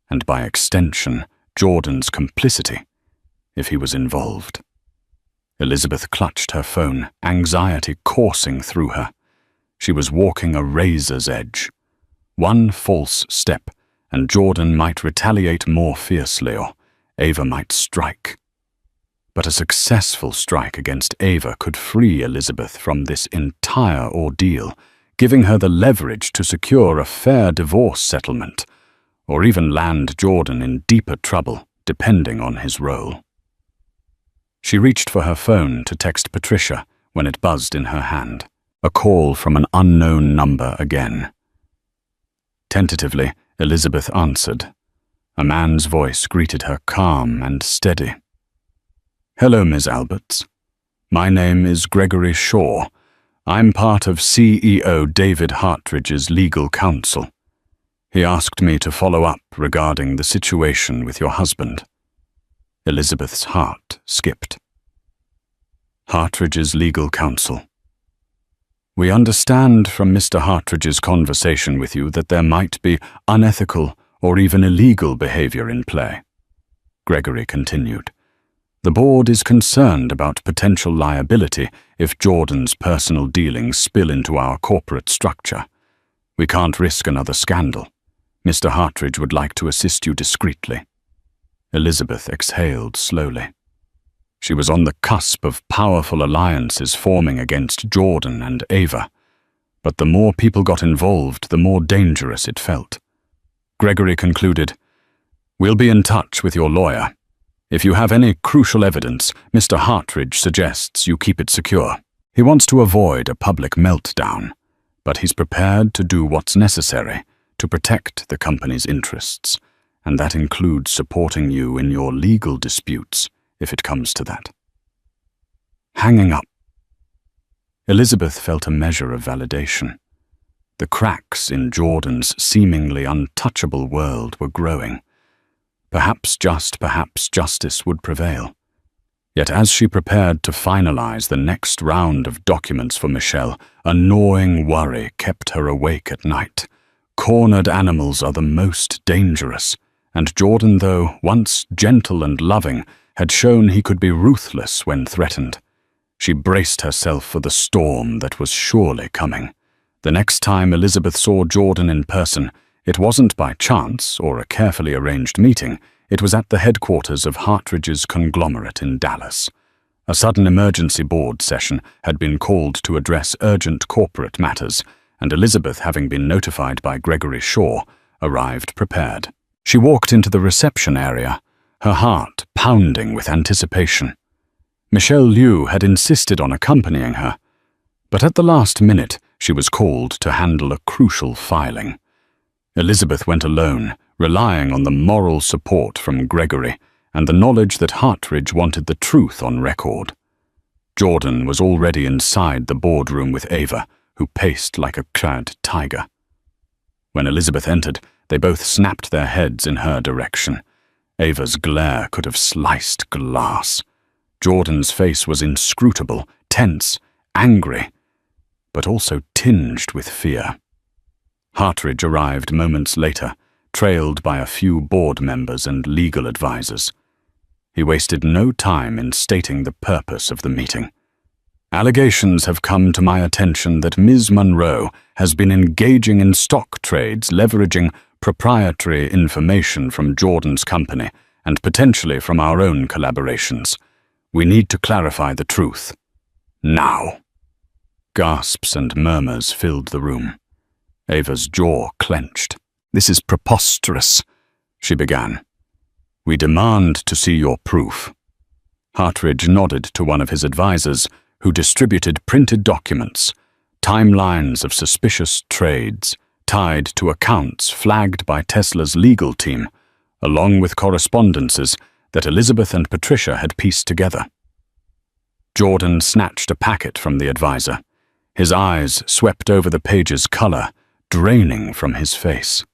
and by extension, Jordan's complicity, if he was involved. Elizabeth clutched her phone, anxiety coursing through her. She was walking a razor's edge. One false step, and Jordan might retaliate more fiercely, or Ava might strike. But a successful strike against Ava could free Elizabeth from this entire ordeal, giving her the leverage to secure a fair divorce settlement, or even land Jordan in deeper trouble, depending on his role. She reached for her phone to text Patricia when it buzzed in her hand. A call from an unknown number again. Tentatively, Elizabeth answered. A man's voice greeted her calm and steady. "Hello, Ms. Alberts. My name is Gregory Shaw. I'm part of CEO David Hartridge's legal counsel. He asked me to follow up regarding the situation with your husband." Elizabeth's heart skipped. Hartridge's legal counsel. "We understand from Mr. Hartridge's conversation with you that there might be unethical or even illegal behavior in play," Gregory continued. "The board is concerned about potential liability if Jordan's personal dealings spill into our corporate structure. We can't risk another scandal. Mr. Hartridge would like to assist you discreetly." Elizabeth exhaled slowly. She was on the cusp of powerful alliances forming against Jordan and Ava, but the more people got involved, the more dangerous it felt. Gregory concluded, "We'll be in touch with your lawyer. If you have any crucial evidence, Mr. Hartridge suggests you keep it secure. He wants to avoid a public meltdown, but he's prepared to do what's necessary to protect the company's interests, and that includes supporting you in your legal disputes if it comes to that." Hanging up. Elizabeth felt a measure of validation. The cracks in Jordan's seemingly untouchable world were growing. Perhaps justice would prevail. Yet as she prepared to finalize the next round of documents for Michelle, a gnawing worry kept her awake at night. Cornered animals are the most dangerous, and Jordan, though once gentle and loving, had shown he could be ruthless when threatened. She braced herself for the storm that was surely coming. The next time Elizabeth saw Jordan in person, it wasn't by chance or a carefully arranged meeting. It was at the headquarters of Hartridge's conglomerate in Dallas. A sudden emergency board session had been called to address urgent corporate matters, and Elizabeth, having been notified by Gregory Shaw, arrived prepared. She walked into the reception area, her heart pounding with anticipation. Michelle Liu had insisted on accompanying her, but at the last minute she was called to handle a crucial filing. Elizabeth went alone, relying on the moral support from Gregory and the knowledge that Hartridge wanted the truth on record. Jordan was already inside the boardroom with Ava, who paced like a clad tiger. When Elizabeth entered, they both snapped their heads in her direction. Ava's glare could have sliced glass. Jordan's face was inscrutable, tense, angry, but also tinged with fear. Hartridge arrived moments later, trailed by a few board members and legal advisors. He wasted no time in stating the purpose of the meeting. "Allegations have come to my attention that Ms. Monroe has been engaging in stock trades leveraging proprietary information from Jordan's company and potentially from our own collaborations. We need to clarify the truth. Now." Gasps and murmurs filled the room. Ava's jaw clenched. "This is preposterous," she began. "We demand to see your proof." Hartridge nodded to one of his advisors, who distributed printed documents, timelines of suspicious trades, tied to accounts flagged by Tesla's legal team, along with correspondences that Elizabeth and Patricia had pieced together. Jordan snatched a packet from the advisor. His eyes swept over the page's color, draining from his face.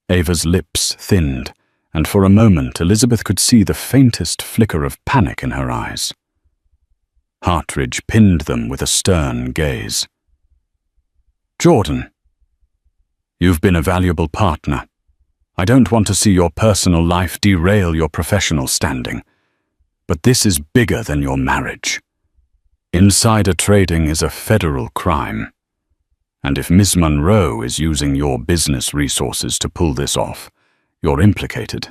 Ava's lips thinned, and for a moment Elizabeth could see the faintest flicker of panic in her eyes. Hartridge pinned them with a stern gaze. "Jordan, you've been a valuable partner. I don't want to see your personal life derail your professional standing, but this is bigger than your marriage. Insider trading is a federal crime, and if Ms. Monroe is using your business resources to pull this off, you're implicated."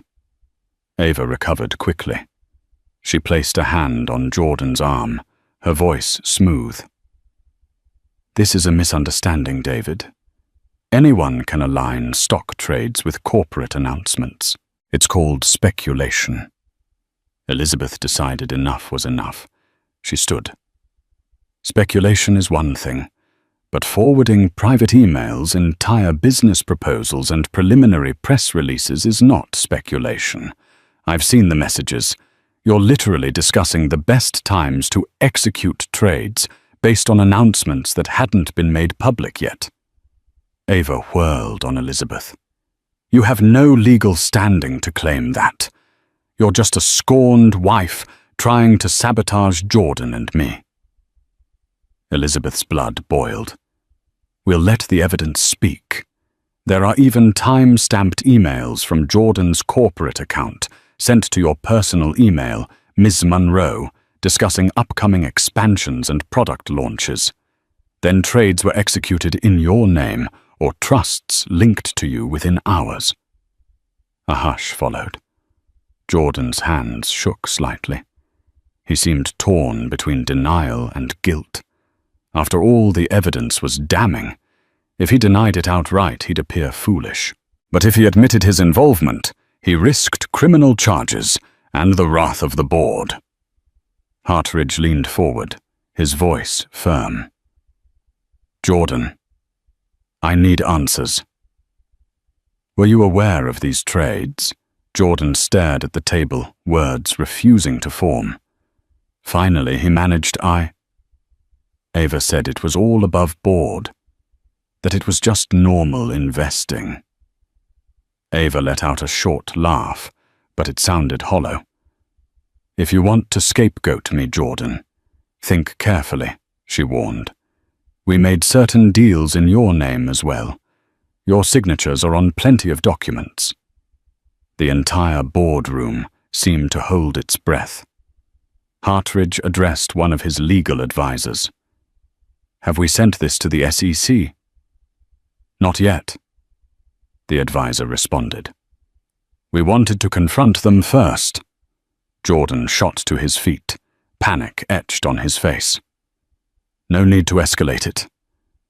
Ava recovered quickly. She placed a hand on Jordan's arm, her voice smooth. "This is a misunderstanding, David. Anyone can align stock trades with corporate announcements. It's called speculation." Elizabeth decided enough was enough. She stood. "Speculation is one thing, but forwarding private emails, entire business proposals, and preliminary press releases is not speculation. I've seen the messages. You're literally discussing the best times to execute trades based on announcements that hadn't been made public yet." Ava whirled on Elizabeth. "You have no legal standing to claim that. You're just a scorned wife trying to sabotage Jordan and me." Elizabeth's blood boiled. "We'll let the evidence speak. There are even time-stamped emails from Jordan's corporate account sent to your personal email, Ms. Monroe, discussing upcoming expansions and product launches. Then trades were executed in your name or trusts linked to you within hours." A hush followed. Jordan's hands shook slightly. He seemed torn between denial and guilt. After all, the evidence was damning. If he denied it outright, he'd appear foolish. But if he admitted his involvement, he risked criminal charges and the wrath of the board. Hartridge leaned forward, his voice firm. "Jordan, I need answers." "Were you aware of these trades?" Jordan stared at the table, words refusing to form. Finally, he managed, Ava said it was all above board, that it was just normal investing. Ava let out a short laugh, but it sounded hollow. "If you want to scapegoat me, Jordan, think carefully," she warned. "We made certain deals in your name as well. Your signatures are on plenty of documents." The entire boardroom seemed to hold its breath. Hartridge addressed one of his legal advisors. "Have we sent this to the SEC?" "Not yet," the advisor responded. "We wanted to confront them first." Jordan shot to his feet, panic etched on his face. "No need to escalate it.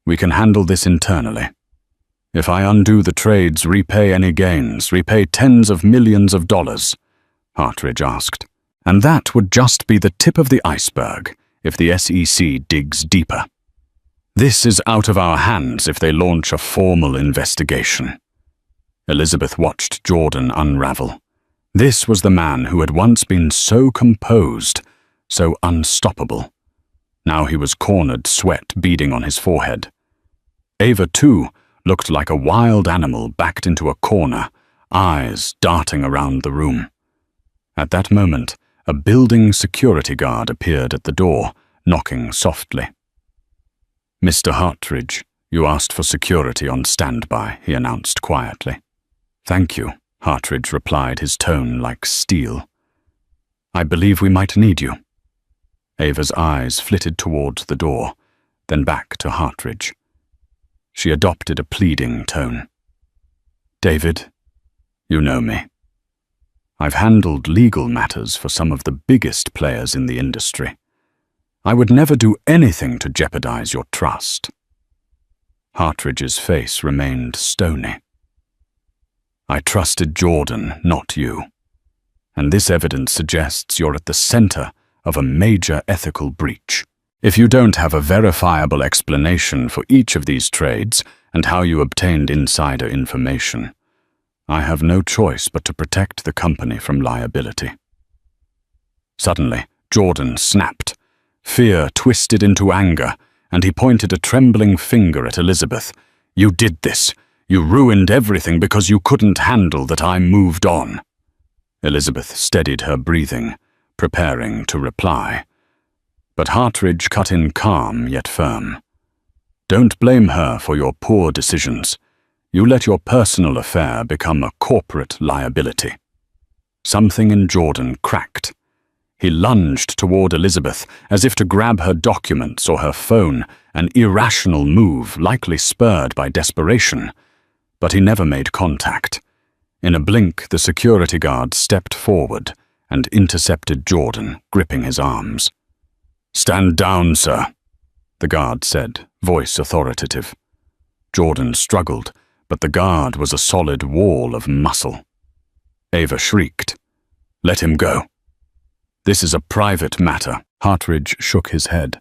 We can handle this internally. If I undo the trades, repay any gains, repay tens of millions of dollars," Hartridge asked. "And that would just be the tip of the iceberg if the SEC digs deeper. This is out of our hands if they launch a formal investigation." Elizabeth watched Jordan unravel. This was the man who had once been so composed, so unstoppable. Now he was cornered, sweat beading on his forehead. Ava, too, looked like a wild animal backed into a corner, eyes darting around the room. At that moment, a building security guard appeared at the door, knocking softly. "Mr. Hartridge, you asked for security on standby," he announced quietly. "Thank you," Hartridge replied, his tone like steel. "I believe we might need you." Ava's eyes flitted towards the door, then back to Hartridge. She adopted a pleading tone. "David, you know me. I've handled legal matters for some of the biggest players in the industry. I would never do anything to jeopardize your trust." Hartridge's face remained stony. "I trusted Jordan, not you. And this evidence suggests you're at the center of a major ethical breach. If you don't have a verifiable explanation for each of these trades and how you obtained insider information, I have no choice but to protect the company from liability." Suddenly, Jordan snapped. Fear twisted into anger, and he pointed a trembling finger at Elizabeth. "You did this. You ruined everything because you couldn't handle that I moved on." Elizabeth steadied her breathing, preparing to reply. But Hartridge cut in calm yet firm. Don't blame her for your poor decisions. You let your personal affair become a corporate liability. Something in Jordan cracked. He lunged toward Elizabeth as if to grab her documents or her phone, an irrational move likely spurred by desperation. But he never made contact. In a blink, the security guard stepped forward and intercepted Jordan, gripping his arms. "Stand down, sir," the guard said, voice authoritative. Jordan struggled, but the guard was a solid wall of muscle. Ava shrieked. "Let him go." "This is a private matter." Hartridge shook his head,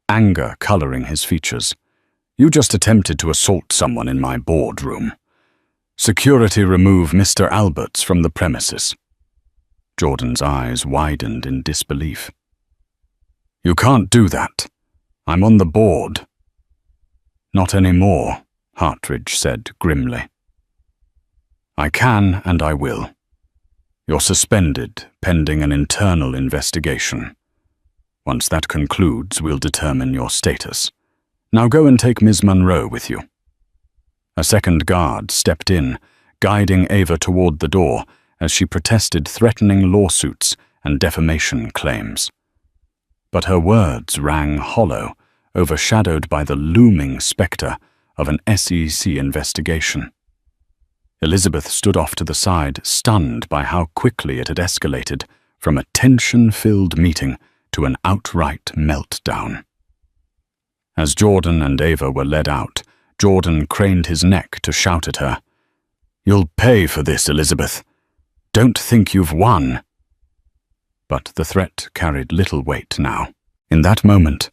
anger coloring his features. "You just attempted to assault someone in my boardroom. Security remove Mr. Alberts from the premises." Jordan's eyes widened in disbelief. "You can't do that. I'm on the board." "Not anymore," Hartridge said grimly. "I can and I will. You're suspended pending an internal investigation. Once that concludes, we'll determine your status. Now go and take Ms. Monroe with you." A second guard stepped in, guiding Ava toward the door as she protested threatening lawsuits and defamation claims. But her words rang hollow, overshadowed by the looming specter of an SEC investigation. Elizabeth stood off to the side, stunned by how quickly it had escalated from a tension-filled meeting to an outright meltdown. As Jordan and Ava were led out, Jordan craned his neck to shout at her, "You'll pay for this, Elizabeth. Don't think you've won." But the threat carried little weight now. In that moment,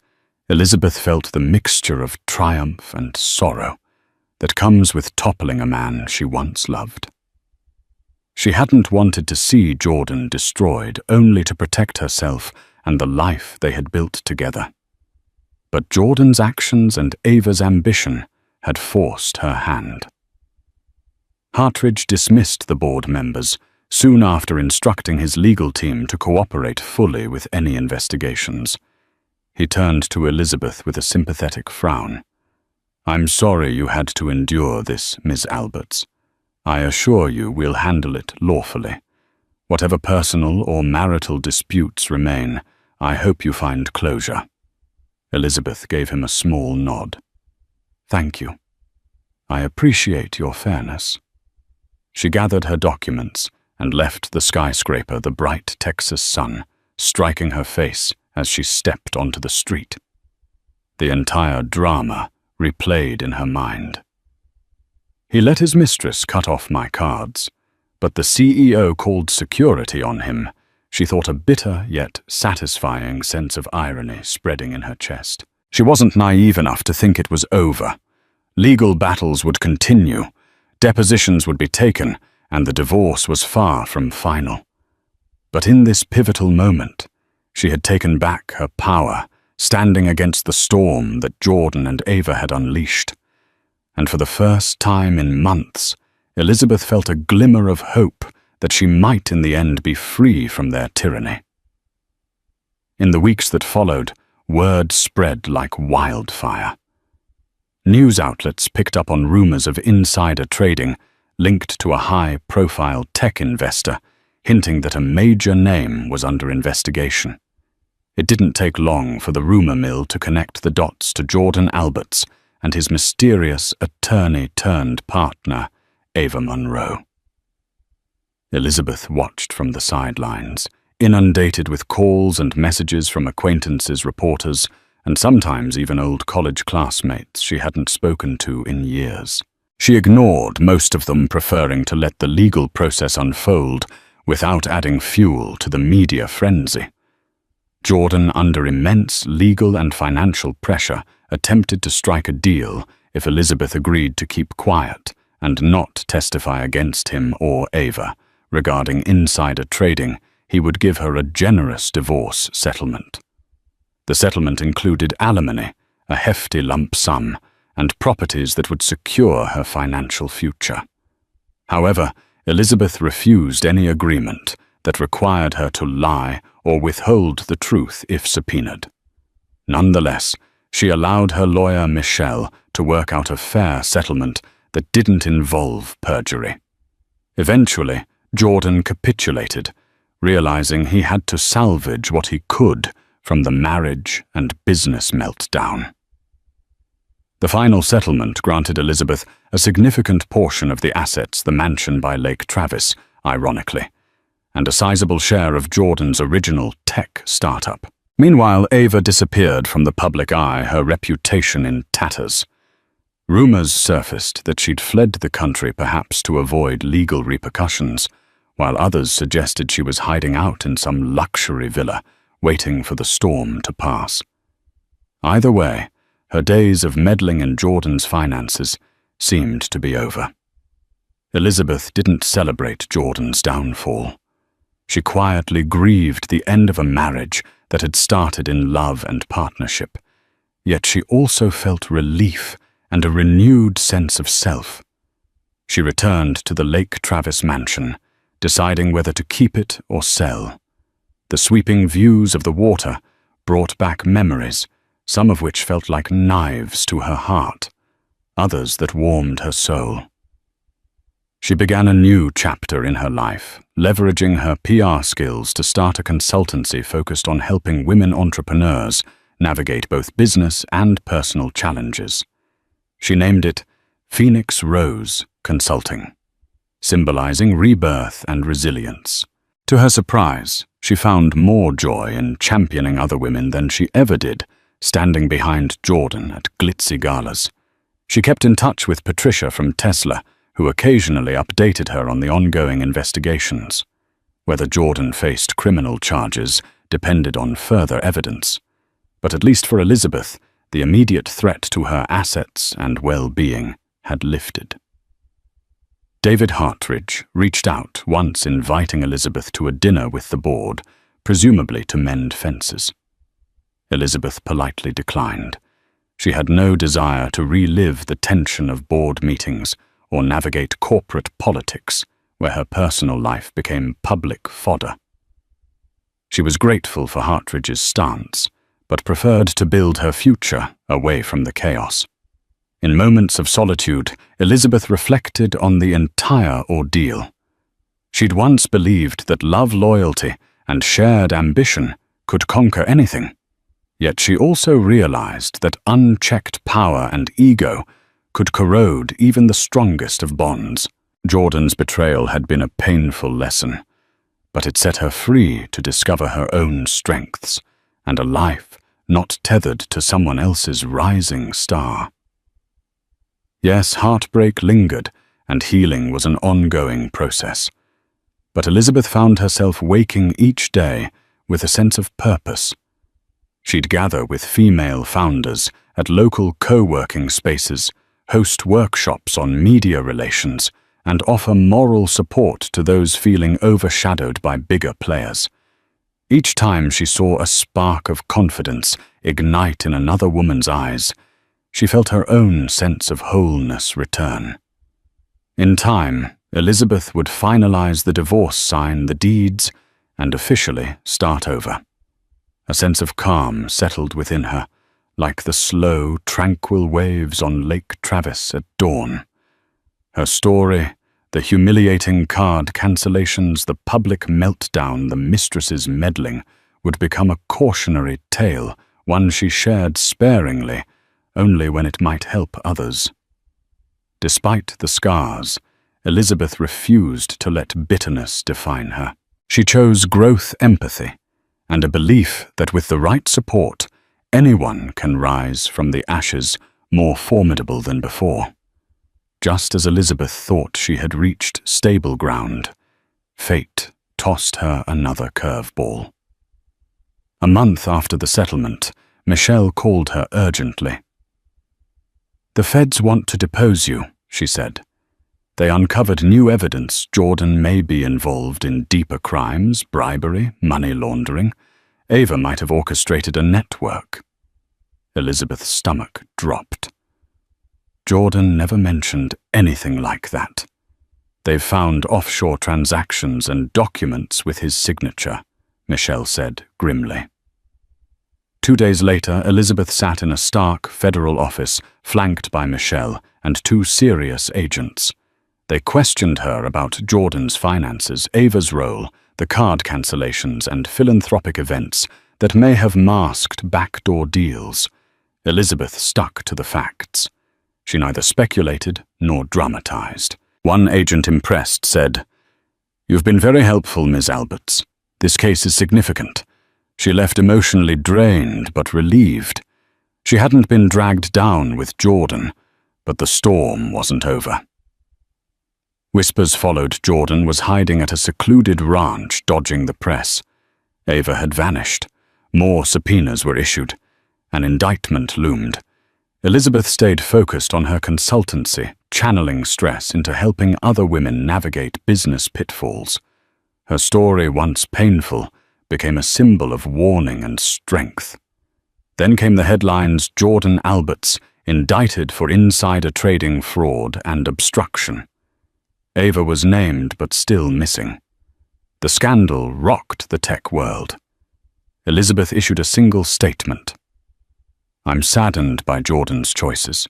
Elizabeth felt the mixture of triumph and sorrow that comes with toppling a man she once loved. She hadn't wanted to see Jordan destroyed, only to protect herself and the life they had built together. But Jordan's actions and Ava's ambition had forced her hand. Hartridge dismissed the board members, soon after instructing his legal team to cooperate fully with any investigations. He turned to Elizabeth with a sympathetic frown. "I'm sorry you had to endure this, Ms. Alberts. I assure you we'll handle it lawfully. Whatever personal or marital disputes remain, I hope you find closure." Elizabeth gave him a small nod. "Thank you. I appreciate your fairness." She gathered her documents and left the skyscraper, the bright Texas sun, striking her face as she stepped onto the street. The entire drama replayed in her mind. He let his mistress cut off my cards, but the CEO called security on him. She thought a bitter yet satisfying sense of irony spreading in her chest. She wasn't naive enough to think it was over. Legal battles would continue, depositions would be taken, and the divorce was far from final. But in this pivotal moment, she had taken back her power, standing against the storm that Jordan and Ava had unleashed. And for the first time in months, Elizabeth felt a glimmer of hope that she might in the end be free from their tyranny. In the weeks that followed, word spread like wildfire. News outlets picked up on rumors of insider trading linked to a high-profile tech investor, hinting that a major name was under investigation. It didn't take long for the rumor mill to connect the dots to Jordan Alberts and his mysterious attorney-turned-partner, Ava Monroe. Elizabeth watched from the sidelines, inundated with calls and messages from acquaintances, reporters, and sometimes even old college classmates she hadn't spoken to in years. She ignored most of them, preferring to let the legal process unfold without adding fuel to the media frenzy. Jordan, under immense legal and financial pressure, attempted to strike a deal if Elizabeth agreed to keep quiet and not testify against him or Ava. Regarding insider trading, he would give her a generous divorce settlement. The settlement included alimony, a hefty lump sum, and properties that would secure her financial future. However, Elizabeth refused any agreement, that required her to lie or withhold the truth if subpoenaed. Nonetheless, she allowed her lawyer Michelle to work out a fair settlement that didn't involve perjury. Eventually, Jordan capitulated, realizing he had to salvage what he could from the marriage and business meltdown. The final settlement granted Elizabeth a significant portion of the assets, the mansion by Lake Travis, ironically, and a sizable share of Jordan's original tech startup. Meanwhile, Ava disappeared from the public eye, her reputation in tatters. Rumors surfaced that she'd fled the country perhaps to avoid legal repercussions, while others suggested she was hiding out in some luxury villa, waiting for the storm to pass. Either way, her days of meddling in Jordan's finances seemed to be over. Elizabeth didn't celebrate Jordan's downfall. She quietly grieved the end of a marriage that had started in love and partnership, yet she also felt relief and a renewed sense of self. She returned to the Lake Travis mansion, deciding whether to keep it or sell. The sweeping views of the water brought back memories, some of which felt like knives to her heart, others that warmed her soul. She began a new chapter in her life, leveraging her PR skills to start a consultancy focused on helping women entrepreneurs navigate both business and personal challenges. She named it Phoenix Rose Consulting, symbolizing rebirth and resilience. To her surprise, she found more joy in championing other women than she ever did, standing behind Jordan at glitzy galas. She kept in touch with Patricia from Tesla, who occasionally updated her on the ongoing investigations. Whether Jordan faced criminal charges depended on further evidence. But at least for Elizabeth, the immediate threat to her assets and well-being had lifted. David Hartridge reached out, once inviting Elizabeth to a dinner with the board, presumably to mend fences. Elizabeth politely declined. She had no desire to relive the tension of board meetings or navigate corporate politics, where her personal life became public fodder. She was grateful for Hartridge's stance, but preferred to build her future away from the chaos. In moments of solitude, Elizabeth reflected on the entire ordeal. She'd once believed that love, loyalty, and shared ambition could conquer anything. Yet she also realized that unchecked power and ego could corrode even the strongest of bonds. Jordan's betrayal had been a painful lesson, but it set her free to discover her own strengths and a life not tethered to someone else's rising star. Yes, heartbreak lingered, and healing was an ongoing process. But Elizabeth found herself waking each day with a sense of purpose. She'd gather with female founders at local co-working spaces, host workshops on media relations, and offer moral support to those feeling overshadowed by bigger players. Each time she saw a spark of confidence ignite in another woman's eyes, she felt her own sense of wholeness return. In time, Elizabeth would finalize the divorce, sign the deeds, and officially start over. A sense of calm settled within her, like the slow, tranquil waves on Lake Travis at dawn. Her story, the humiliating card cancellations, the public meltdown, the mistress's meddling, would become a cautionary tale, one she shared sparingly, only when it might help others. Despite the scars, Elizabeth refused to let bitterness define her. She chose growth empathy, and a belief that with the right support, anyone can rise from the ashes more formidable than before. Just as Elizabeth thought she had reached stable ground, fate tossed her another curveball. A month after the settlement, Michelle called her urgently. "The feds want to depose you," she said. They uncovered new evidence Jordan may be involved in deeper crimes, bribery, money laundering. Ava might have orchestrated a network. Elizabeth's stomach dropped. Jordan never mentioned anything like that. They've found offshore transactions and documents with his signature, Michelle said grimly. 2 days later, Elizabeth sat in a stark federal office, flanked by Michelle and 2 serious agents. They questioned her about Jordan's finances, Ava's role, the card cancellations, and philanthropic events that may have masked backdoor deals. Elizabeth stuck to the facts. She neither speculated nor dramatized. One agent, impressed, said, "You've been very helpful, Ms. Alberts. This case is significant." She left emotionally drained but relieved. She hadn't been dragged down with Jordan, but the storm wasn't over. Whispers followed. Jordan was hiding at a secluded ranch, dodging the press. Ava had vanished. More subpoenas were issued. An indictment loomed. Elizabeth stayed focused on her consultancy, channeling stress into helping other women navigate business pitfalls. Her story, once painful, became a symbol of warning and strength. Then came the headlines: Jordan Alberts indicted for insider trading, fraud, and obstruction. Ava was named but still missing. The scandal rocked the tech world. Elizabeth issued a single statement. "I'm saddened by Jordan's choices.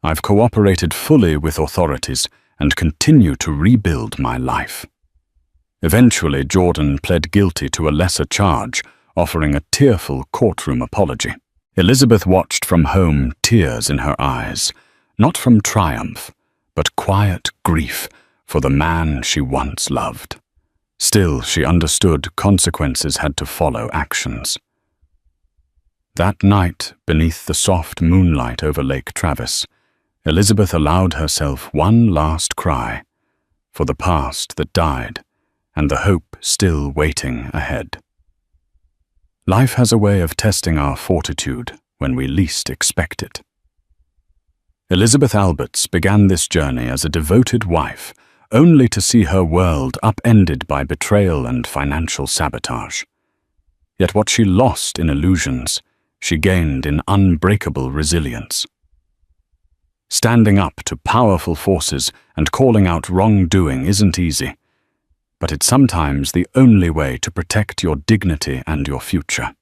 I've cooperated fully with authorities and continue to rebuild my life." Eventually, Jordan pled guilty to a lesser charge, offering a tearful courtroom apology. Elizabeth watched from home, tears in her eyes, not from triumph, but quiet grief for the man she once loved. Still, she understood consequences had to follow actions. That night, beneath the soft moonlight over Lake Travis, Elizabeth allowed herself one last cry for the past that died and the hope still waiting ahead. Life has a way of testing our fortitude when we least expect it. Elizabeth Alberts began this journey as a devoted wife, only to see her world upended by betrayal and financial sabotage. Yet what she lost in illusions, she gained in unbreakable resilience. Standing up to powerful forces and calling out wrongdoing isn't easy, but it's sometimes the only way to protect your dignity and your future.